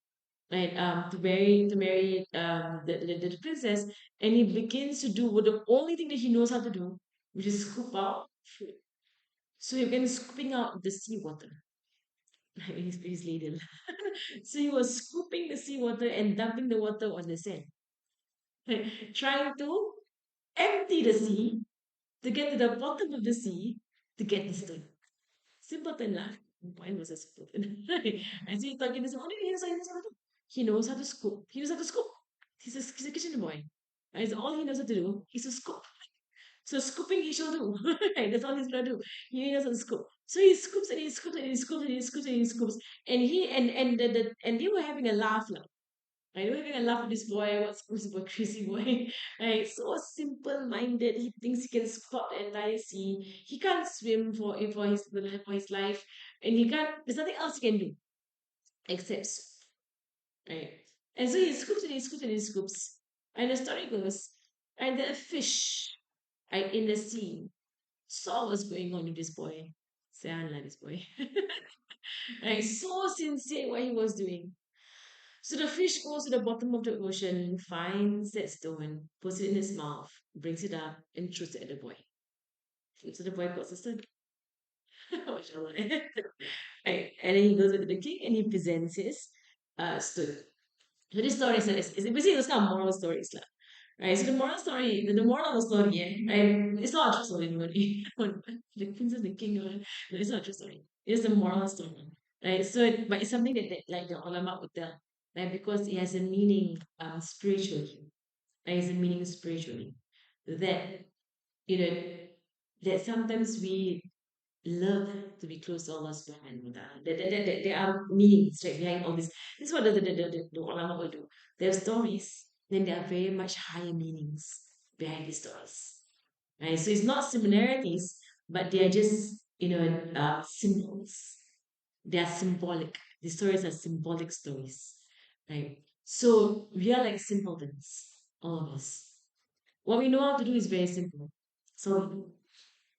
right? To marry the princess, and he begins to do what the only thing that he knows how to do, which is scoop out fruit. So he began scooping out the seawater. Right, his ladle. So he was scooping the seawater and dumping the water on the sand, trying to empty the sea to get to the bottom of the sea to get the stone. Simpleton lah. Mine was a simpleton. And so he's talking this, only he knows how to scoop. He knows how to scoop. He's a kitchen boy. And it's all he knows how to do is to scoop. So scooping he shall do. Right? That's all he's gonna do. He knows how to scoop. So he scoops and he scoops and he scoops and he scoops and he scoops. And they were having a laugh now. Right? They were having a laugh with this boy. What's this boy, crazy boy? Right? So simple-minded. He thinks he can spot the entire sea. He can't swim for his life, and he can't. There's nothing else he can do except swim. Right? And so he scoops and he scoops and he scoops. And the story goes, and the fish, right, in the sea saw what's going on with this boy. Say, I like this boy. Right? So sincere what he was doing. So the fish goes to the bottom of the ocean, finds that stone, puts it in his mouth, brings it up, and throws it at the boy. So the boy got the stone. Mashallah. Right. And then he goes to the king and he presents his stone. So this story is basically those kind of moral stories. Lah. Right. So the moral story, the moral of the story, yeah, right? It's not a true story anybody. The princess, the king, it's not a true story. It's a moral story. Right. So but it's something that like the ulama would tell. Right, because it has a meaning spiritually. Right? It has a meaning spiritually. That you know that sometimes we love to be close to Allah subhanahu wa ta'ala. There are meanings right behind all this. This is what the ulama will do. There are stories, then there are very much higher meanings behind these stories. Right? So it's not similarities, but they are just, symbols. They are symbolic. The stories are symbolic stories. Right? So we are like simpletons, all of us. What we know how to do is very simple. So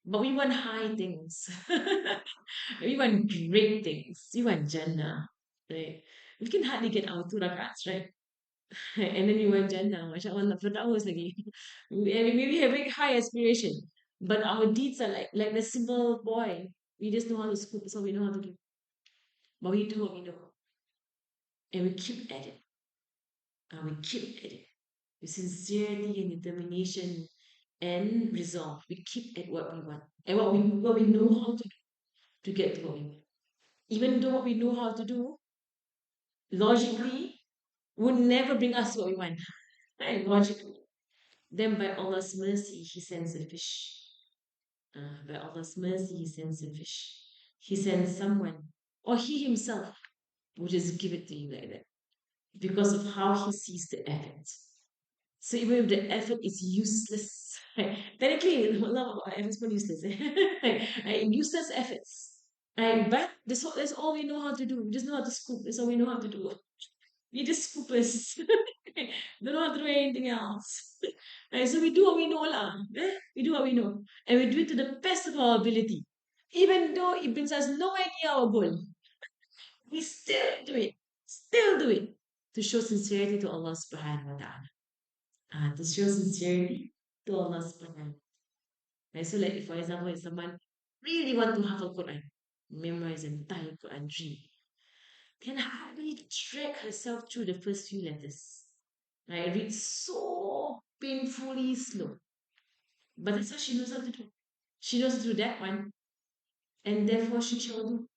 but we want high things. We want great things. We want Jannah, right? We can hardly get our two rakats, right? And then we want Jannah. MashaAllah, nak firdaus lagi. We have very high aspiration. But our deeds are like the simple boy. We just know how to scoop. That's all we know how to do. But we do what we know. And we keep at it. And we keep at it. With sincerity and determination and resolve. We keep at what we want. And what we know how to get to what we want. Even though what we know how to do, logically, would never bring us what we want. Right? Logically. Then by Allah's mercy, He sends a fish. By Allah's mercy, He sends a fish. He sends someone or he himself will just give it to you like that because of how he sees the effort. So even if the effort is useless, right? Technically, a lot of our efforts are useless, right? Useless efforts, right? But that's all we know how to do. We just know how to scoop. That's all we know how to do. We just scoopers. Don't know how to do anything else. Right? So we do what we know, lah. We do what we know, and we do it to the best of our ability, even though it brings us nowhere near our goal. We still do it. Still do it to show sincerity to Allah Subhanahu wa Taala. To show sincerity to Allah Subhanahu. Right? So, like, for example, if someone really want to have a Quran, memorize the entire Quran dream, can hardly drag herself through the first few letters. Right? Read so painfully slow. But that's what she knows how to do. She knows to do that one, and therefore she shall do.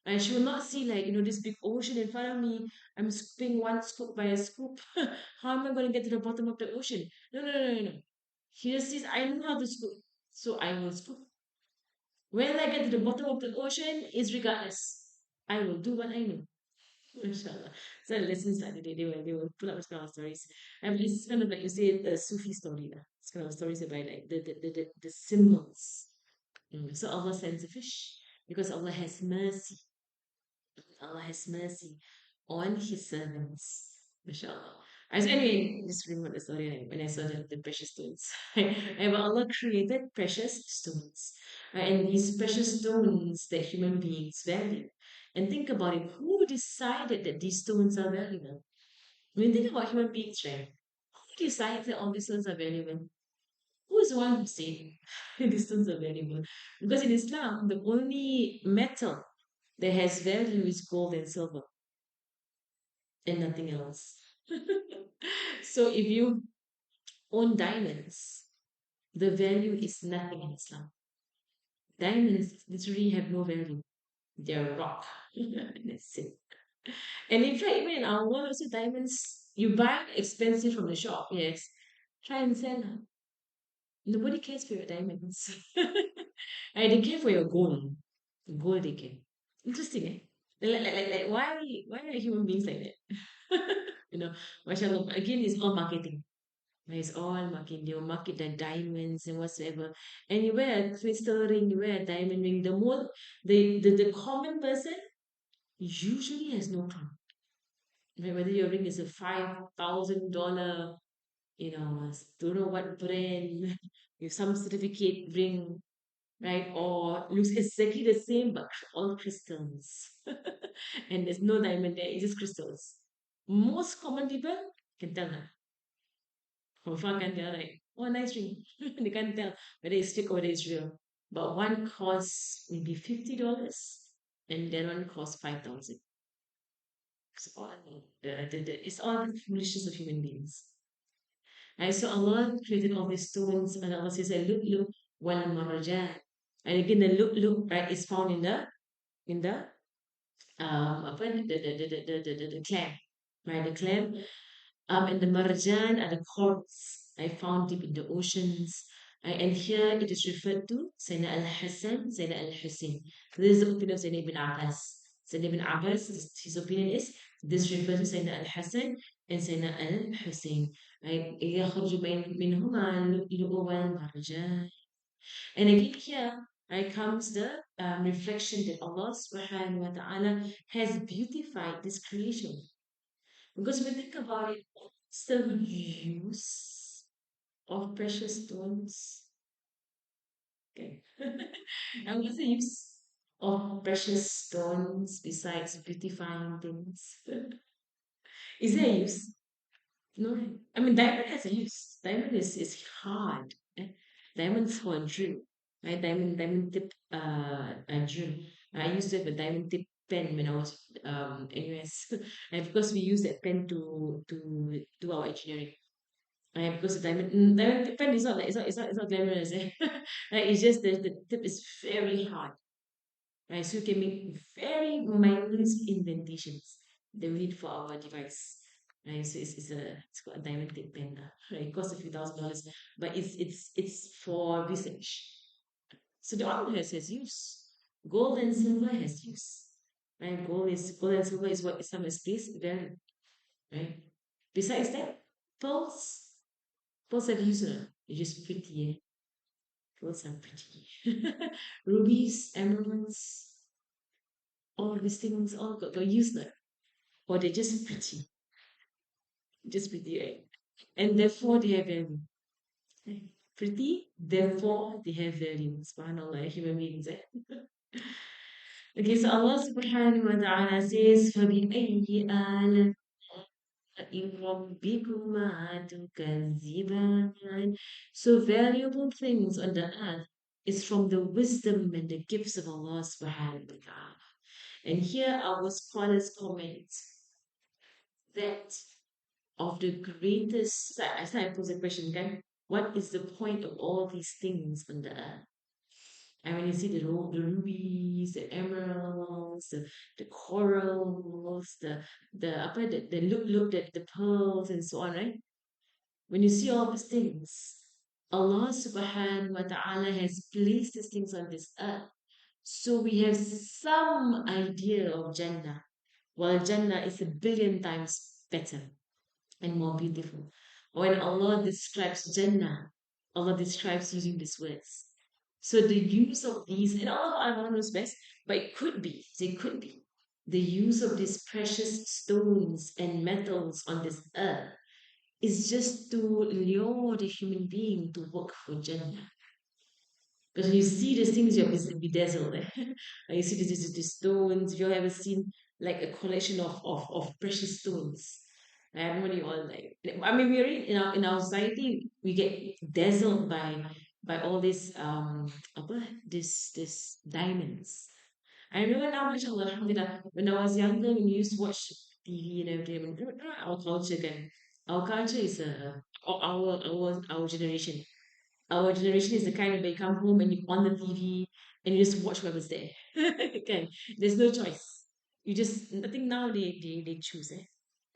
And she will not see like, this big ocean in front of me. I'm scooping one scoop by a scoop. How am I going to get to the bottom of the ocean? No, no, no, no, no. She just says, I know how to scoop. So I will scoop. When I get to the bottom of the ocean, is regardless. I will do what I know. Inshallah. So the lessons that they will pull up this kind of stories. And it's kind of like you say a Sufi story. It's kind of stories about like the symbols. So Allah sends a fish because Allah has mercy. Allah has mercy on His servants. MashaAllah. So anyway, just remember the story when I saw the precious stones. And when Allah created precious stones, right? And these precious stones that human beings value. And think about it, who decided that these stones are valuable? When you think about human beings, right? Who decides that all these stones are valuable? Who is the one who said these stones are valuable? Because in Islam, the only metal that has value is gold and silver and nothing else. So if you own diamonds, the value is nothing in Islam. Diamonds literally have no value. They're rock. That's it. And in fact, even in our world, also diamonds, you buy expensive from the shop, yes. Try and sell. Nobody cares for your diamonds. And they care for your gold. Gold they care. Interesting, eh? Like, why are human beings like that? Mashallah. Again, it's all marketing. It's all marketing. They will market the diamonds and whatsoever. And you wear a crystal ring, you wear a diamond ring. The common person usually has no clue. Right? Whether your ring is a $5,000, don't know what brand, with some certificate ring, right? Or looks exactly the same, but all crystals. And there's no diamond there, it's just crystals. Most common people can tell her. From far can tell, like, oh, nice ring. They can't tell whether it's fake or whether it's real. But one costs maybe $50 and then one costs 5,000. It's all the foolishness of human beings. And so Allah created all these stones, and Allah says, look, wal marjan. And again, the look, right, is found in the apa the clam, right? The clam, and the marjan are the corals I found deep in the oceans. And here it is referred to Sayyidina al-Hassan, Sayyidina al-Hussein. This is the opinion of Sayyidina ibn Abbas. Sayyidina ibn Abbas, his opinion is this refers to Sayyidina al-Hassan and Sayyidina al-Hussein. Right? يخرج منهما اللؤلؤ والمرجان. And again here, right, comes the reflection that Allah subhanahu wa ta'ala has beautified this creation. Because when we think about it, what's the use of precious stones? Okay. And what's the use of precious stones besides beautifying things? Is there a use? No. I mean, diamond has a use. Diamond is hard. Diamonds for a drill. Right? Diamond tip a drill. I used to have a diamond tip pen when I was NUS. And because we use that pen to do our engineering. Because the diamond tip pen is not like it's not glamorous. Right? It's just the tip is very hard. Right? So you can make very minute indentations that we need for our device. Right? So it's called a diamond tip pen. Right? It costs a few $1,000s, but it's for research. So the oil has use. Gold and silver has use. Right? Gold and silver is what Islam has placed value, right? Besides that, pearls, pearls have use, they're just pretty, eh? Pearls are pretty. Rubies, emeralds, all these things all got use now. Or they're just pretty, right? And therefore they have value. Right? Pretty, therefore they have value. Subhanallah, human beings. Eh? Okay, so Allah subhanahu wa ta'ala says, فَبِأَيِّ آلَاءِ رَبِّكُمَا تُكَذِّبَانِ. So valuable things on the earth is from the wisdom and the gifts of Allah subhanahu wa ta'ala. And here our scholars comment that of the greatest, I started to pose a question, okay? What is the point of all these things on the earth? And when you see the rubies, the emeralds, the corals, the look, the pearls and so on, right? When you see all these things, Allah subhanahu wa ta'ala has placed these things on this earth. So we have some idea of Jannah. While Jannah is a billion times better and more beautiful. When Allah describes Jannah, Allah describes using these words. So the use of these, and Allah knows best, but it could be, the use of these precious stones and metals on this earth is just to lure the human being to work for Jannah. Because when you see these things, you're bedazzled. And you see these stones. If you've ever seen like a collection of precious stones, everybody all like. I mean, we're in our society, we get dazzled by all this apa this diamonds. I remember now, mashallah, alhamdulillah, when I was younger, when we used to watch TV and everything, I mean, our culture can, our culture is our generation. Our generation is the kind of where you come home and you on the TV and you just watch whoever's there. Okay, there's no choice. You just, I think now they choose, eh.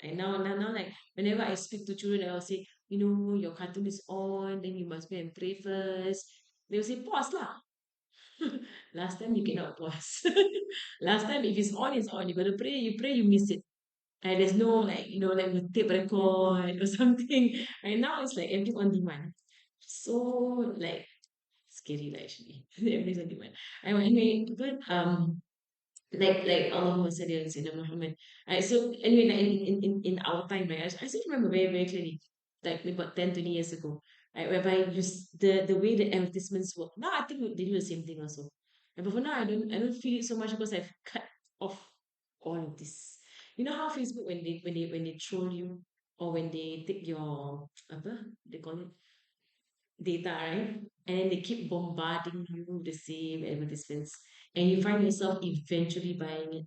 And now, like whenever I speak to children, I'll say, your cartoon is on, then you must go and pray first. They'll say, pause lah. Last time you cannot pause. Last time if it's on, it's on. You gotta pray, you miss it. And there's no like, like the tape record or something. And now it's like everything on demand. So like scary lah actually. Everything's on demand. Anyway, but like Allahumma salli ala Sayyidina Muhammad. So anyway, like in our time, right, I still remember very, very clearly, like maybe about 10, 20 years ago, right, whereby you the way the advertisements work. Now I think they do the same thing also. But for now I don't feel it so much because I've cut off all of this. You know how Facebook when they troll you or when they take your apa they call it data, right? And then they keep bombarding you with the same advertisements, and you find yourself eventually buying it.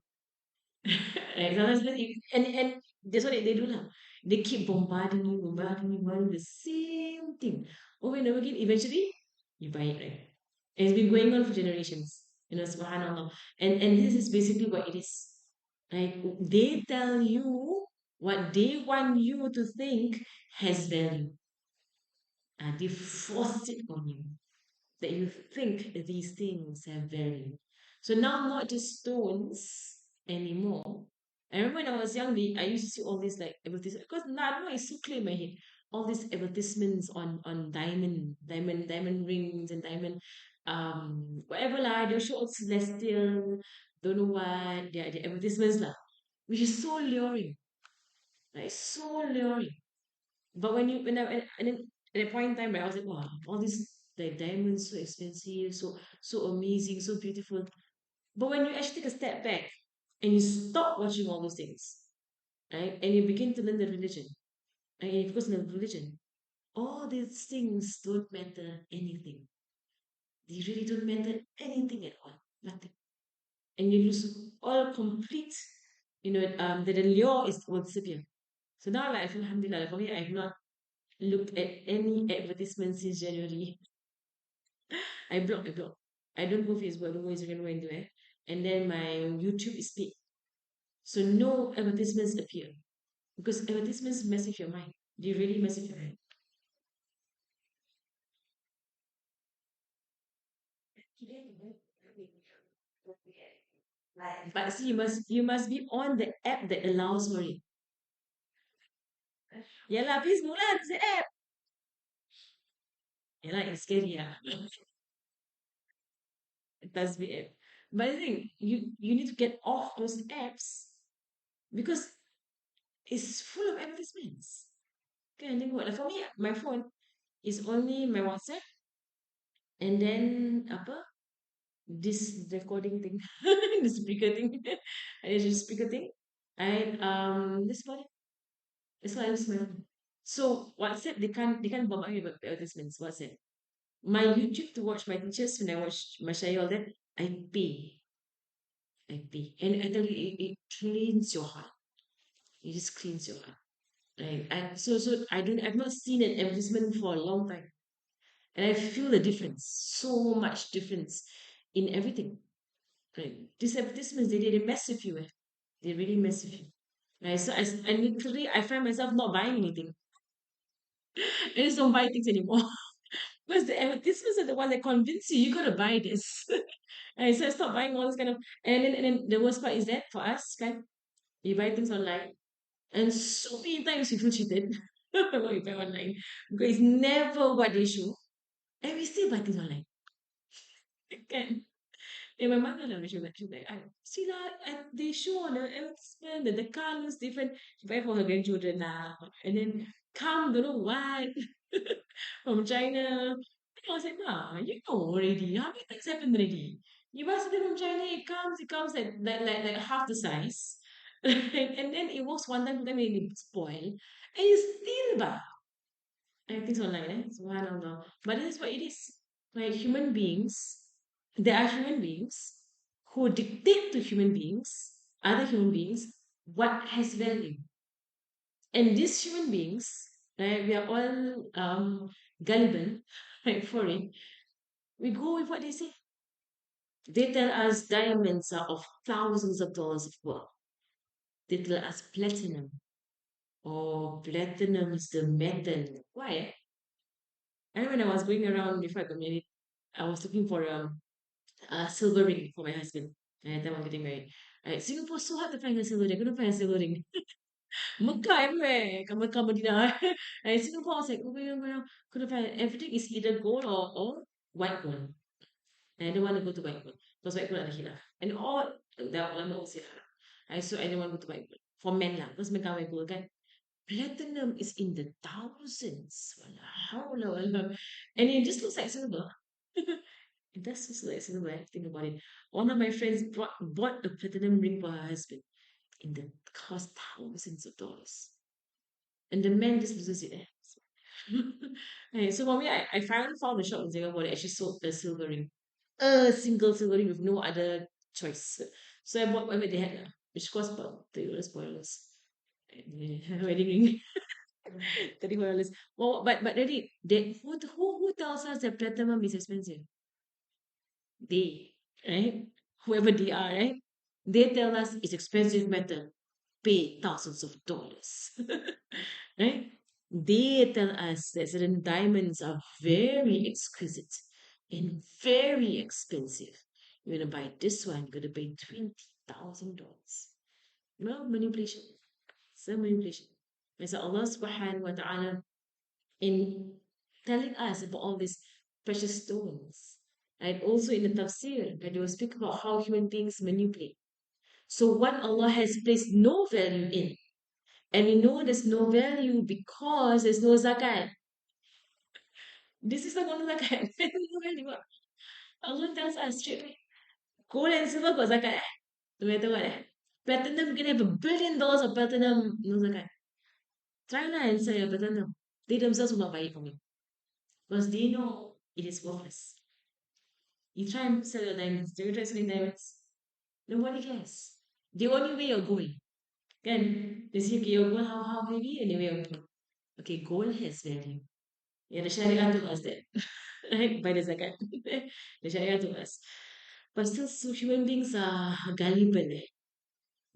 Right? Sometimes and that's what they do now. They keep bombarding the same thing over and over again. Eventually, you buy it, right? And it's been going on for generations. Subhanallah. And this is basically what it is. Right? They tell you what they want you to think has value, and they force it on you that you think these things have value. So now not just stones anymore. I remember when I was young, I used to see all these like advertisements because now I don't know, it's so clear in my head. All these advertisements on diamond rings and diamond whatever lah, they'll show all celestial, don't know what, the advertisements lah. Which is so luring. Like so luring. But when and then at that point in time, right, I was like, wow, all these like diamonds so expensive, so amazing, so beautiful. But when you actually take a step back and you stop watching all those things, right, and you begin to learn the religion, and you focus on the religion, all these things don't matter anything. They really don't matter anything at all. Nothing. And you lose all complete, the lure is will disappear. So now, like, alhamdulillah, for me, I've not looked at any advertisements since January. I block. I don't go Facebook, I don't go Instagram, no anywhere. And then my YouTube is paid. So no advertisements appear. Because advertisements mess with your mind. They really mess with your mind. But see, you must be on the app that allows for it. Yeah lah, Facebook lah, it's the app. Yeah lah, it's scary ah. It does be app. But I think you need to get off those apps because it's full of advertisements. Kan, tengok lah. For me, my phone is only my WhatsApp and then apa this recording thing, the speaker thing, it's just speaker thing. And this about it. That's why I use my own. So WhatsApp they can't bombard me with advertisements. WhatsApp. My YouTube to watch my teachers when I watch Mashaya all that, I pay. I pay. And I tell you, it cleans your heart. It just cleans your heart. Right? So I've not seen an advertisement for a long time. And I feel the difference. So much difference in everything. Right? These advertisements, they mess with you. Eh? They really mess with you. Right? So I literally I find myself not buying anything. I just don't buy things anymore. Because the advertisements are the ones that convince you you gotta buy this. And so I stopped buying all this kind of and then the worst part is that for us, kan, you buy things online and so many times you feel cheated when you buy online. Because it's never what they show. And we still buy things online. Kan? And my mother never she was like, I see that and they show on the advertisement that the car looks different. She buy for her grandchildren now. And then come, don't know what from China. I was like, Ma, you know already. How many things happened already? You buy something from China, it comes like half the size. And then it works one time, two time, and it spoil. And you still buy. Everything's online, eh? Subhanallah. But this is what it is. Like human beings, there are human beings who dictate to human beings, other human beings, what has value. And these human beings, right, we are all gullible, right, for it. We go with what they say. They tell us diamonds are of thousands of dollars of worth. They tell us platinum. Oh, platinum is the metal. Why? Eh? And when I was going around before I got married, I was looking for a silver ring for my husband. And at the time I'm getting married. Right, Singapore so hard to find a silver ring. I couldn't find a silver ring. Mecca everywhere. Kat Mecca, Medina. And Singapore, I was like, oh, couldn't find it. Everything is either gold or white gold. And I don't want to go to white gold. Because white gold ada hilaf. And all the ulama will say haram. So I don't want to go to white gold. For men lah. Because men can't wear gold kan. Platinum is in the thousands. Wala hawla wala. And it just looks like silver. It does look like silver when I think about it. One of my friends bought a platinum ring for her husband. And the cost thousands of dollars. And the man just loses it. Okay, so for me, I finally found a shop in Singapore that actually sold a silver ring. A single silver ring with no other choice. So I bought whatever they had, which cost about $30, $40. Wedding ring. $34. Well, but really, who tells us that platinum is expensive? They, right? Whoever they are, right? They tell us it's expensive metal. Pay thousands of dollars. Right? They tell us that certain diamonds are very exquisite and very expensive. You're gonna buy this one, you're gonna pay $20,000. Well, manipulation. So manipulation. And so Allah subhanahu wa ta'ala in telling us about all these precious stones. And also in the tafsir, that they will speak about how human beings manipulate. So what Allah has placed no value in, and we know there's no value because there's no zakat. This is the one zakat. There's no value. Allah tells us straight away. Gold and silver got zakat. No matter what. Platinum can have $1 billion of platinum, no zakat. Try now and sell your platinum. They themselves will not buy it from you. Because they know it is worthless. You try and sell your diamonds. Do you try selling diamonds? Nobody cares. They only weigh your gold. Kan? They say, okay, your gold, how heavy? And they weigh your gold. Okay, gold has value. Yeah, the Sharia told us that. Right? By the zakat. The Sharia told us. But still, so human beings are gullible.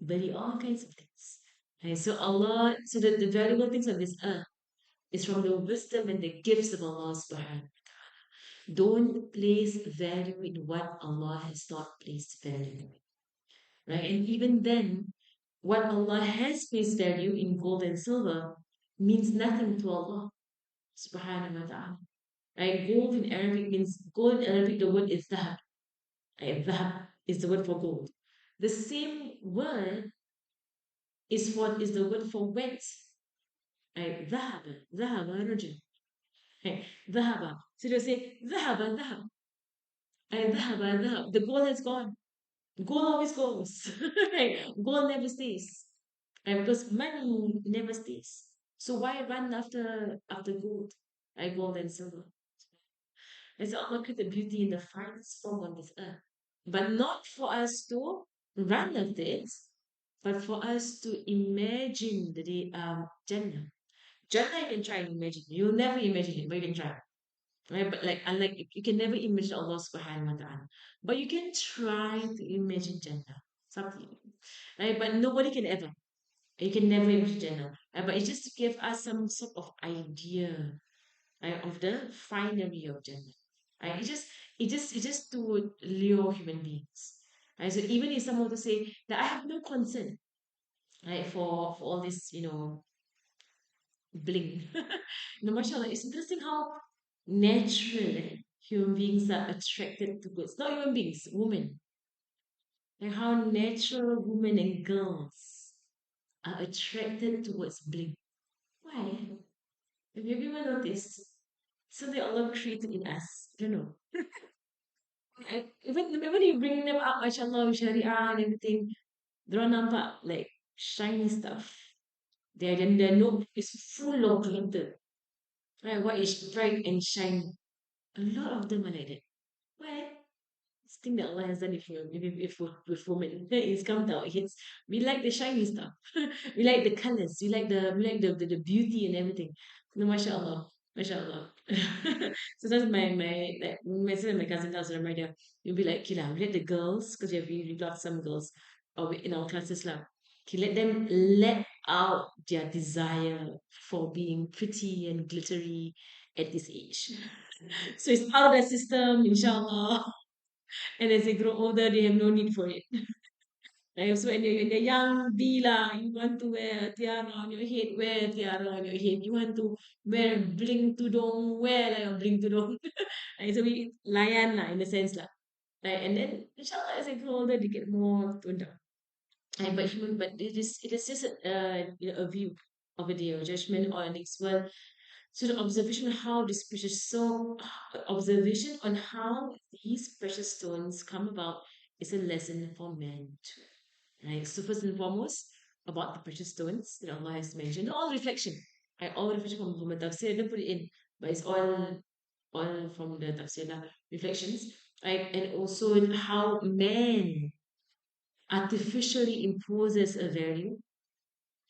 Very all kinds of things. And so Allah, so the valuable things of this earth is from the wisdom and the gifts of Allah subhanahu. Don't place value in what Allah has not placed value in. right? And even then, what Allah has placed value in gold and silver means nothing to Allah subhanahu wa ta'ala. Right? Gold in Arabic means gold in Arabic, the word is dhahab. Right? Dhahab is the word for gold. The same word is the word for wet. Right? Dhahaba, rajul. Right? Dhahaba. So they say dhahaba, dhahab. Right? Dhahaba, dhahab. The gold has gone. Gold always goes. Right? Gold never stays. Right? Because money never stays. So why run after gold? Right? Gold and silver. And so Allah created beauty in the finest form on this earth. But not for us to run after it, but for us to imagine the Jannah. Jannah you can try and imagine. You'll never imagine it, but you can try. Right? But like unlike you can never imagine Allah subhanahu wa ta'ala. But you can try to imagine Jannah. It's up to you. Right? But nobody can ever. You can never imagine Jannah. Right? But it's just to give us some sort of idea, right, of the finery of Jannah. Right? It's just to lure human beings. Right? So even if someone to say that I have no concern, right, for all this, bling. Mashallah, it's interesting how natural human beings are attracted to goods. Not human beings, women. Like how natural women and girls are attracted towards bling. Why? Have you ever noticed? Something Allah created in us. I don't know. Even you bring them up, mashallah, with Sharia and everything, they're nampak like shiny stuff. Their nose is full of glitter. Right? What is bright and shiny? A lot of them are like that. Why? This thing that Allah has done if with women it's come to our heads. We like the shiny stuff. We like the colors. We like the beauty and everything. No, mashallah. Mashallah. So that's my like my son and my cousin tells them right there. You'll be like, Kila, we let the girls, because we got some girls in our classes lah. Okay, let them let out their desire for being pretty and glittery at this age. So it's out of the system, inshallah. And as they grow older, they have no need for it. Right? So when you're young, be lah, you want to wear a tiara on your head, wear a tiara on your head. You want to wear bling tudung, wear like a bling tudung. Right? So we layan lah in a sense lah. Right? And then inshallah as they grow older, they get more toned down. Right? But it is just a view of a day of judgment or an next world. So the observation on how these precious stones come about is a lesson for men too. Right? So first and foremost, about the precious stones that Allah has mentioned, all reflection. Right? All reflection from the tafsir, I didn't put it in, but it's all from the tafsir reflections. Right? And also how man artificially imposes a value,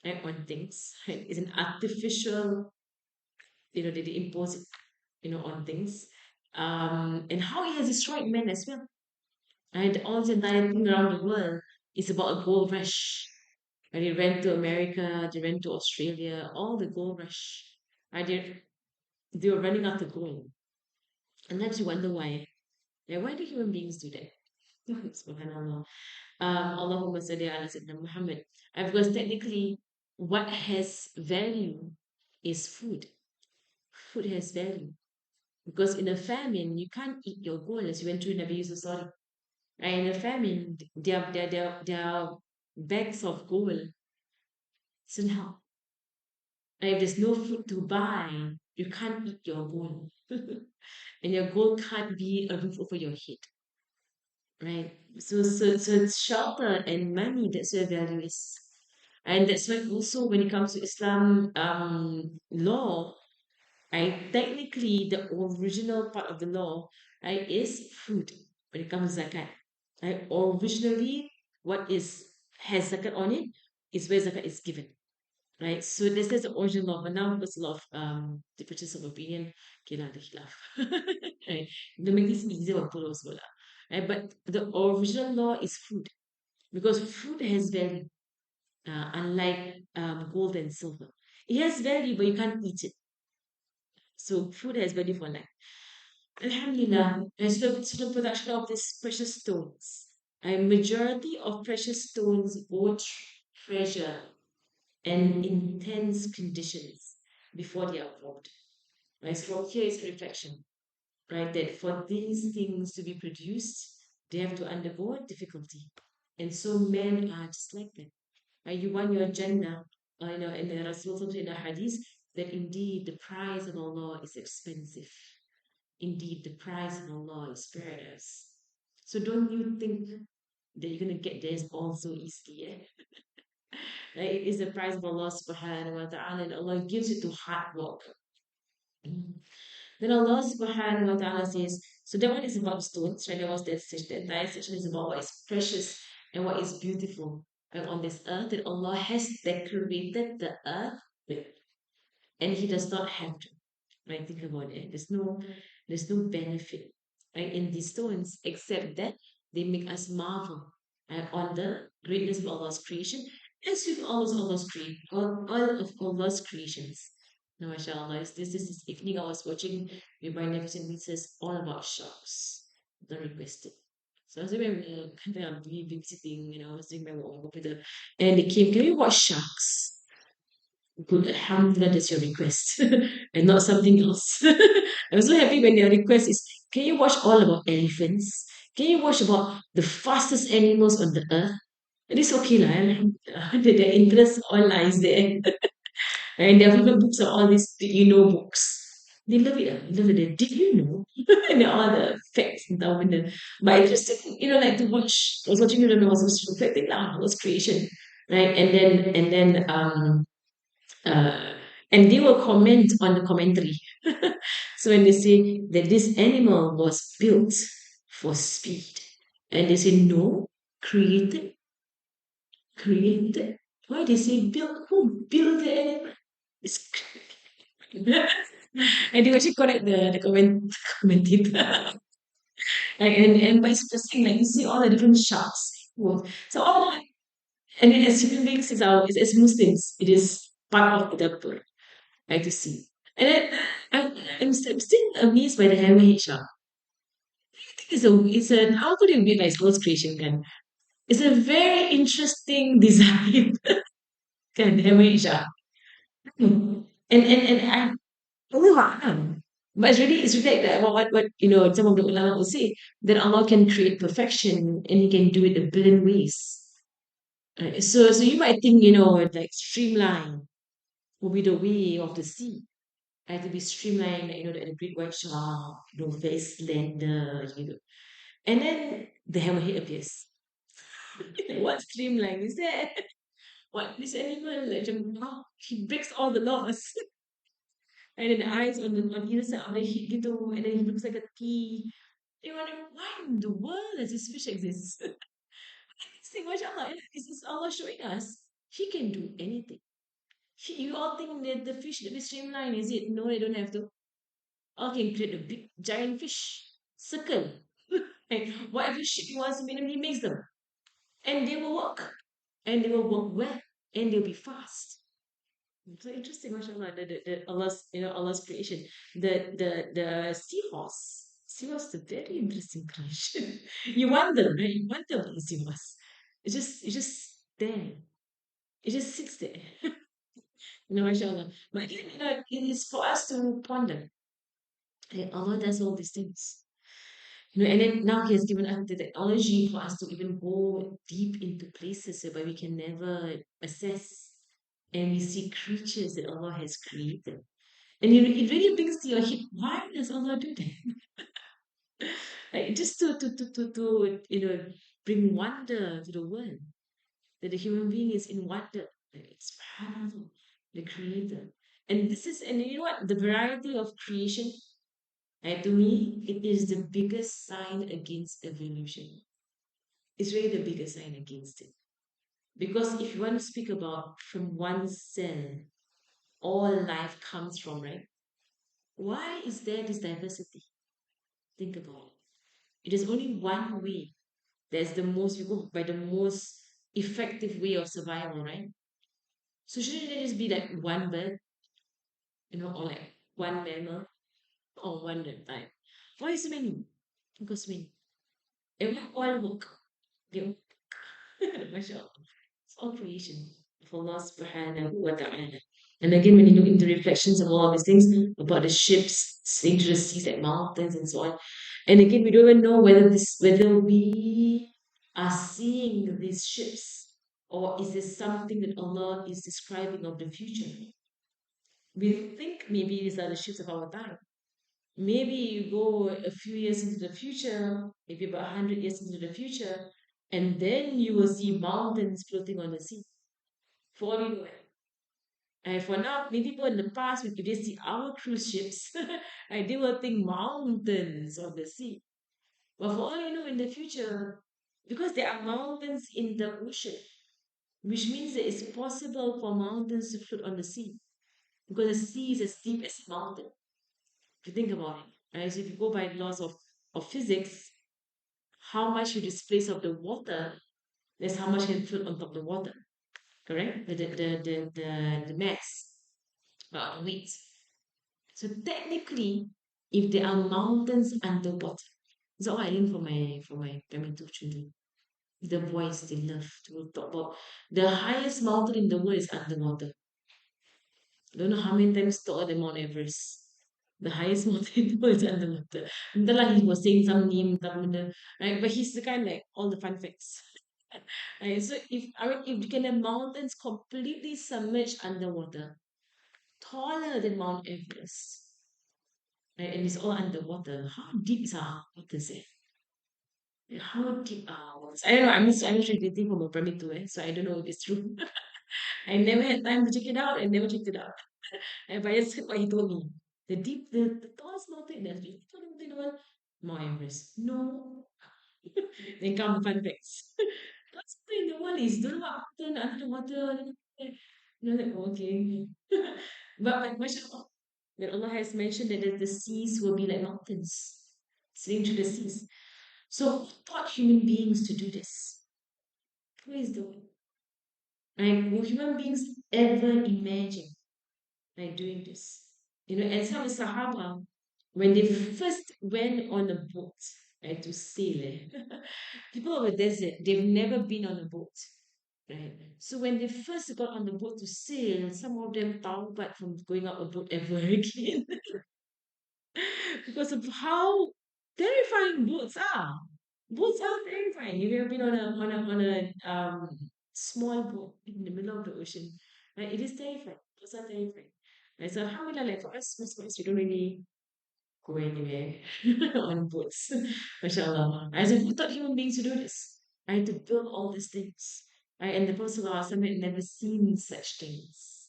right, on things. Right? It's an artificial, they impose it, on things. And how it has destroyed men as well. And all the entire thing around the world is about a gold rush. And they went to America, they went to Australia, all the gold rush. And they were running after gold. And then you wonder why. Like, why do human beings do that? Subhanallah. Allahumma salli ala Sayyidina Muhammad. Because technically, what has value is food. Food has value. Because in a famine, you can't eat your gold, as you went through Nabi Yusuf story. And in a famine, their bags of gold doesn't help. And if there's no food to buy, you can't eat your gold. And your gold can't be a roof over your head. Right? So it's shelter and money, that's where value is. And that's why also when it comes to Islam law, right, technically the original part of the law, right, is food when it comes to zakat. Right? Originally, what has zakat on it is where zakat is given. Right? So this is the original law, but now there's a lot of differences of opinion. Okay, lah, the khilaf. Right? To make this easier for people also lah. Right? But the original law is food because food has value, unlike gold and silver. It has value, but you can't eat it. So food has value for life. Alhamdulillah, so the production of these precious stones. A majority of precious stones hold treasure and intense conditions before they are formed. Right? So here is a reflection, right? That for these things to be produced, they have to undergo difficulty. And so men are just like that. Right? You want your Jannah, and the Rasul said in the hadith that indeed the price of Allah is expensive. Indeed, the price of Allah is paradise. So don't you think that you're gonna get there all so easily, yeah? Right? It is the price of Allah subhanahu wa ta'ala, and Allah gives it to hard work. Mm. Then Allah subhanahu wa ta'ala says, so that one is about stones, right? That was that section. The entire section is about what is precious and what is beautiful, right, on this earth, that Allah has decorated the earth with. And He does not have to. Right? Think about it. There's no benefit, right, in these stones except that they make us marvel, right, on the greatness of Allah's creation, as with all of Allah's creations. Now, mashallah, this evening I was watching with my nephews and nieces all about sharks. The requested. So I was doing kind of babysitting, I was doing my work with the, and they came, can we watch sharks? Good, alhamdulillah, that's your request and not something else. I'm so happy when your request is, can you watch all about elephants? Can you watch about the fastest animals on the earth? It is okay, lah. Alhamdulillah. Their interest all lies there. And their favorite books are all these, books. They love it. They love it. Did you know? And all the facts and stuff. But I just, like to watch. I was watching it and I was just reflecting on Allah's creation, right? Uh, and they will comment on the commentary. So when they say that this animal was built for speed, and they say no, created, created. Why they say built? Who built the animal? It's and they actually correct the commentator. And by specifying, like you see all the different sharks. So all that, and then as human beings, as Muslims, it is part of the like to see. And then I'm still amazed by the hammerhead shark. It's how could you realize God's creation can? It's a very interesting design, can hammerhead shark. And I Allah A'lam. But it's really like that what some of the ulama will say that Allah can create perfection and He can do it a billion ways. So you might think like streamline will be the way of the sea. I had to be streamlined, the great white shark, very slender, And then the hammerhead appears. What streamline is that? What this animal like wow, he breaks all the laws. And then the eyes on either side of the head and then he looks like a T. You wonder why in the world does this fish exist? See, mashallah, this is Allah showing us He can do anything. You all think that the fish that be streamlined, is it? No, they don't have to. I can create a big giant fish circle. Like whatever shape he wants to make them, he makes them. And they will work. And they will work well. And they'll be fast. So interesting, mashallah, Allah's creation. The seahorse. Seahorse is a very interesting creation. You want them, right? You want them the seahorse. It's just there. It just sits there. Mashallah. But it is for us to ponder. Allah does all these things. And then now He has given us the technology for us to even go deep into places where we can never assess. And we see creatures that Allah has created. And it really brings to your head, why does Allah do that? Like, just to bring wonder to the world. That the human being is in wonder. That it's subhanallah, the creator. And you know what? The variety of creation, to me, it is the biggest sign against evolution. It's really the biggest sign against it. Because if you want to speak about from one cell, all life comes from, right? Why is there this diversity? Think about it. It is only one way. There's the most, you go by the most effective way of survival, right? So shouldn't there just be like one bird, or like one mammal, or one reptile? Why so many? Because many. And we all work. You mashallah. It's all creation of Allah subhanahu wa ta'ala. And again, when you look into reflections of all of these things about the ships, dangerous seas like mountains and so on. And again, we don't even know whether we are seeing these ships or is this something that Allah is describing of the future. We think maybe these are the ships of our time. Maybe you go a few years into the future, maybe about 100 years into the future, and then you will see mountains floating on the sea. For all you know. And for now, maybe people in the past, if they see our cruise ships, and they will think mountains on the sea. But for all you know, in the future, because there are mountains in the ocean, which means that it's possible for mountains to float on the sea. Because the sea is as deep as a mountain. If you think about it. Right? So if you go by laws of physics, how much you displace of the water, that's how much can float on top of the water. Correct? The mass, the weight. So technically, if there are mountains underwater, that's all I learned from my primary two children. The boys they love to talk about the highest mountain in the world is underwater. I don't know how many times taller than Mount Everest. The highest mountain in the world is underwater. Entah lah he was saying some name, some benda, right? But he's the kind like all the fun facts. Right? So if you can have mountains completely submerged underwater, taller than Mount Everest, right? And it's all underwater. How deep is our waters? How deep are waters? I don't know. I'm just reading from a primary two, so I don't know if it's true. I never had time to check it out and never checked it out. But I just said what he told me. The tallest mountain, the tallest mountain in the world, Mount Everest. No. Then come the fun facts. Tallest mountain in the world is don't know what mountain under the water. You know, like, okay. But mashallah, that Allah has mentioned that the seas will be like mountains, sailing through the seas. So who taught human beings to do this? Who is the one? Like, will human beings ever imagine like doing this? And some of the Sahaba, when they first went on a boat, right, to sail, people of the desert, they've never been on a boat, right? So when they first got on the boat to sail, some of them taubat from going out a boat ever again because of how terrifying boats are. Boats are terrifying. If you ever been on a small boat in the middle of the ocean, right? It is terrifying. Boats are terrifying. Right? So alhamdulillah, like for us Muslims, we don't really go anywhere on boats. MashaAllah. As if we taught human beings to do this. Right? To build all these things. Right? And the Prophet ﷺ had never seen such things.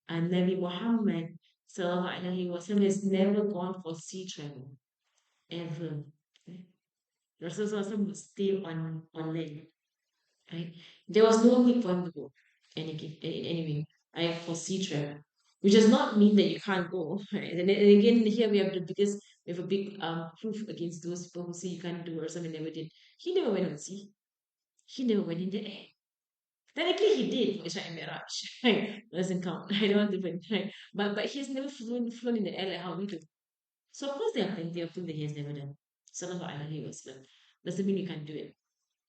And Nabi Muhammad sallallahu alaihi wasallam has never gone for sea travel. Ever. Right? Rasulullah would stay on land. Right? There was no need for him to go anyway. For sea travel. Which does not mean that you can't go. Right? And again, here we have a big proof against those people who say you can't do or something never did. He never went on sea. He never went in the air. Technically, he did for Isra and Miraj. Right? Doesn't count. I don't want to put right. But he's never flown in the air like how we do. So of course there are plenty of things that he has never done. Sallallahu alaihi wasallam. Doesn't mean you can't do it.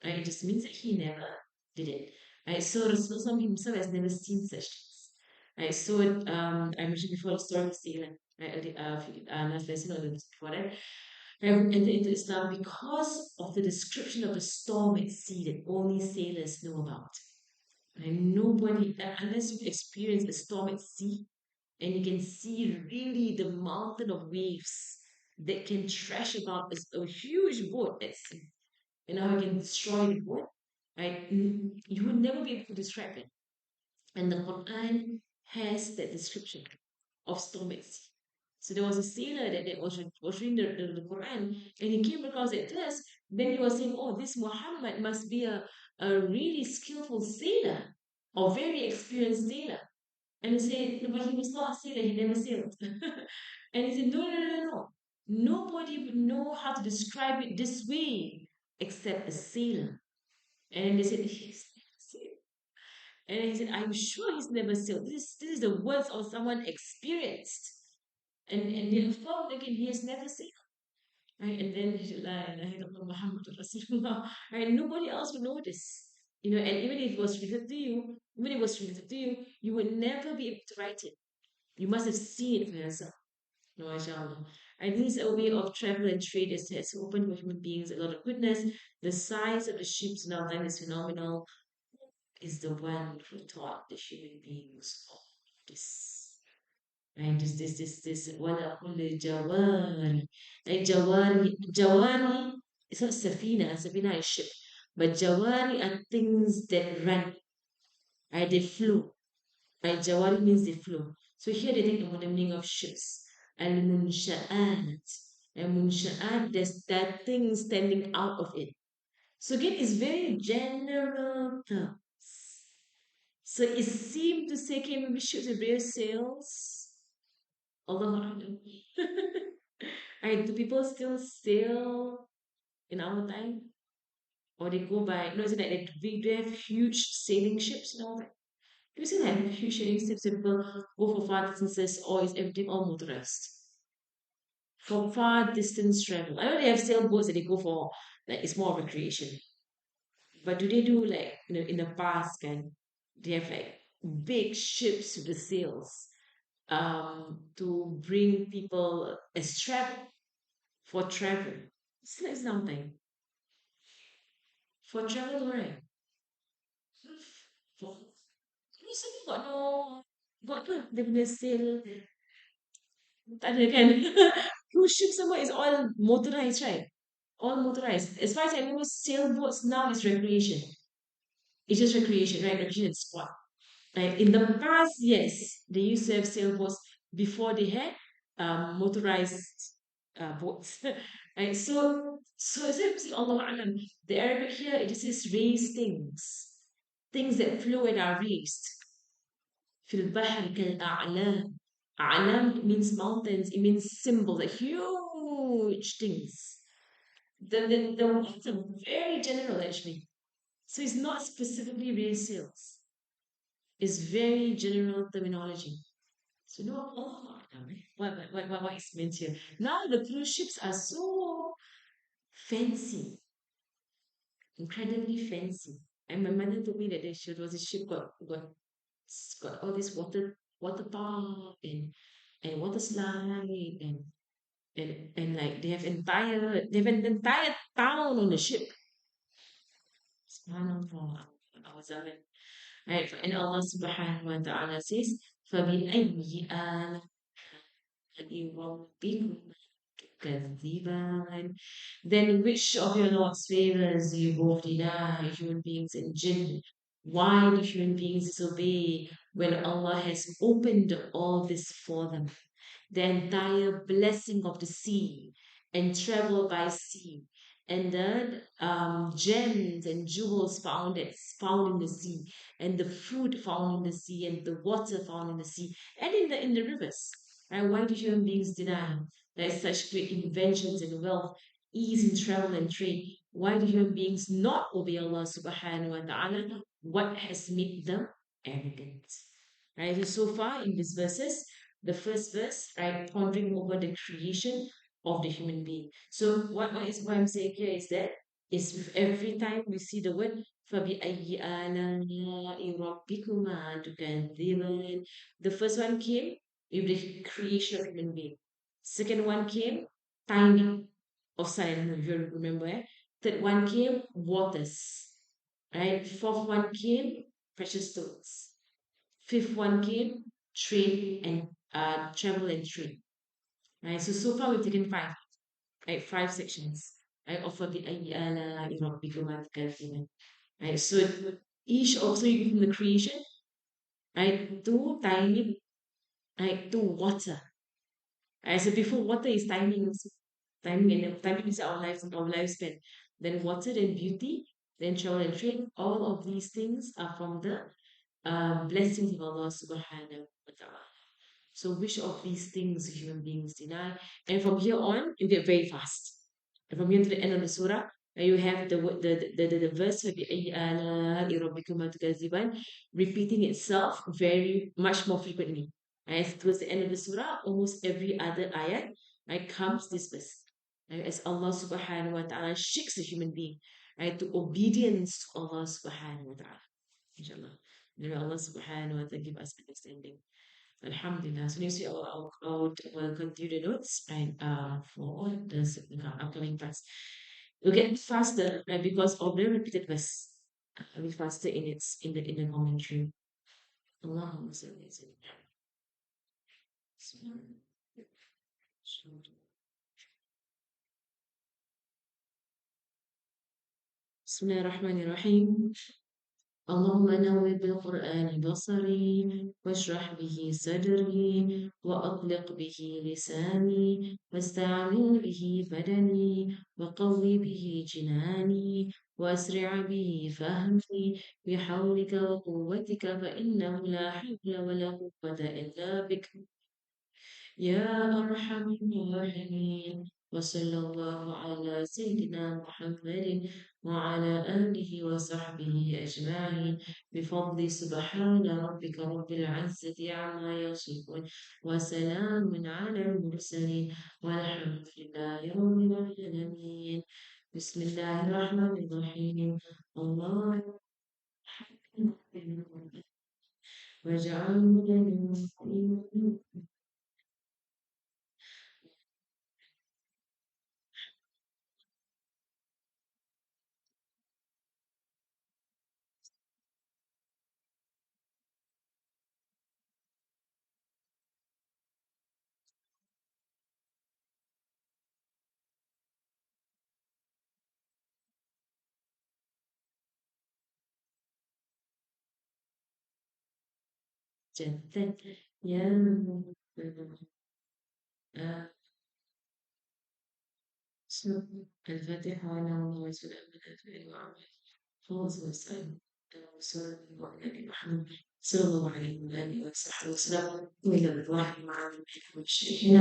Right? It just means that he never did it. Right? So Rasulullah himself has never seen such things. Right? So I mentioned before the story of Sailor. Right? Last lesson or the before that. Entered into Islam because of the description of the storm at sea that only sailors know about. And nobody, unless you experience a storm at sea, and you can see really the mountain of waves that can trash about a huge boat at sea, and how it can destroy the boat, right? You would never be able to describe it. And the Quran has that description of storm at sea. So there was a sailor that was reading the Quran and he came across that text. Then he was saying, oh, this Muhammad must be a really skillful sailor or very experienced sailor. And he said, "No, but he was not a sailor, he never sailed." And he said, no, no, no, no, no. Nobody would know how to describe it this way except a sailor. And they said, he's never sailed. And he said, I'm sure he's never sailed. This is the words of someone experienced. And they affirmed again, he has never sailed. right? And then La ilaha illallah Muhammadur Rasulullah, right? Nobody else would notice, and even if it was related to you, even if it was related to you, you would never be able to write it. You must have seen it for yourself. No, mashallah. And this is a way of travel and trade has opened for human beings a lot of goodness. The size of the ships in our time is phenomenal. Is the one who taught the human beings all this. Right? This wala kulli jawari. Like jawari it's not safina. Safina is ship. But jawari are things that run. Right? They flow. Right? Jawari means they flow. So here they take the meaning of ships. Al-munsha'at. Al-munsha'at, there's that thing standing out of it. So again, it's very general terms. So it seemed to say, okay, maybe ships with rare sails. Although, right, do people still sail in our time? Or they go by, no, is it like we do have huge sailing ships in our time? Do we still have huge sailing ships where people go for far distances, or is everything all motorized? For far distance travel. I know they have sailboats that they go for, like, it's more recreation. But do they do like, in the past, can they have like big ships with the sails to bring people as travel for travel? It's like something for travel, right? For recently got no dia punya sail tak ada kan? Cruise ship semua is all motorized, right? All motorized. As far as I know, sailboats now is recreation. It's just recreation, right? Recreation and sport. Like in the past, yes, they used to have sailboats before they had motorized boats. Right? So essentially, Allah Alam, the Arabic here, it just says raised things, things that flow and are raised. في البحر كالأعلام. A'lam means mountains, it means symbols, like huge things. The words are very general actually. So it's not specifically raised sails. It's very general terminology. So no, oh, what is meant here? Now the cruise ships are so fancy, incredibly fancy. And my mother told me that there was a ship got all this water park and water slide and like they have an entire town on the ship. Subhanallah. I was right, and Allah subhanahu wa ta'ala says, فَبِأَيِّ آلَاءِ رَبِّكُمَا تُكَذِّبَانِ. Then which of your Lord's favors do you both deny, human beings and jinn? Why do human beings disobey when Allah has opened all this for them? The entire blessing of the sea and travel by sea and the gems and jewels found in the sea and the food found in the sea and the water found in the sea and in the rivers. And why do human beings deny there is such great inventions and wealth, ease in travel and trade? Why do human beings not obey Allah subhanahu wa ta'ala? What has made them arrogant? Right, so far in these verses, the first verse, right, pondering over the creation of the human being. So what I'm saying here is that is with every time we see the word فَبِأَيِّ آلَاءِ رَبِّكُمَا تُكَذِّبَانِ. The first one came with the creation of human being. Second one came timing of sun and moon, if you remember. Third one came waters. Right? Fourth one came precious stones. Fifth one came trade and travel and trade. Right. So far we've taken five, right? Five sections. Right. Of فَبِأَيِّ آلَاءِ رَبِّكُمَا تُكَذِّبَانِ. Right. So each also you give them the creation, right? Two timing, right? Two water. Right. So before water is timing and timing is our lives and our lifespan. Then water, then beauty, then travel and trade. All of these things are from the blessings of Allah subhanahu wa ta'ala. So which of these things human beings deny? And from here on, you get very fast. And from here to the end of the surah, you have the verse فَبِأَيِّ آلَاءِ رَبِّكُمَا تُكَذِّبَانِ repeating itself very much more frequently. And towards the end of the surah, almost every other ayat, right, comes this verse. right? As Allah subhanahu wa ta'ala shakes a human being, right, to obedience to Allah subhanahu wa ta'ala. Inshallah. May Allah subhanahu wa ta'ala give us understanding. Alhamdulillah. So next week will continue the notes and for all the upcoming class. We'll get faster, right? Because of the repeated verse. I'll be faster in its in the commentary. Allahumma salli ala Sayyidina Muhammad. بسم الله الرحمن الرحيم. اللهم نور بالقرآن بصري واشرح به صدري وأطلق به لساني واستعمل به بدني وقوي به جناني وأسرع به فهمي بحولك وقوتك فإنه لا حول ولا قوة إلا بك يا أرحم الراحمين. وصلى الله على سيدنا محمد وعلى آله وصحبه أجمعين بفضل سبحان ربك رب العزة عما يصفون وسلام على المرسلين والحمد لله رب العالمين. بسم الله الرحمن الرحيم. الله وجعلنا للمسلمين جدا يا آه، الفاتحة على الله وسلام الأنبياء وعلى فوز وسلام وسلام على محمد صلى الله عليه وآله وصحبه وسلم إلى الواحد مع المشركين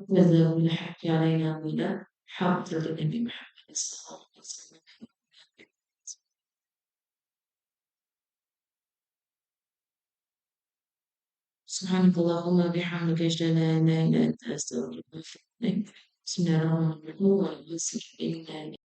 وذا بالحق علينا بلا حق النبي محمد صلى الله عليه وسلم. سبحانك اللهم وبحمدك أشهد أن لا إله إلا أنت أستغفرك وأتوب إليك. بسم الله الرحمن الرحيم.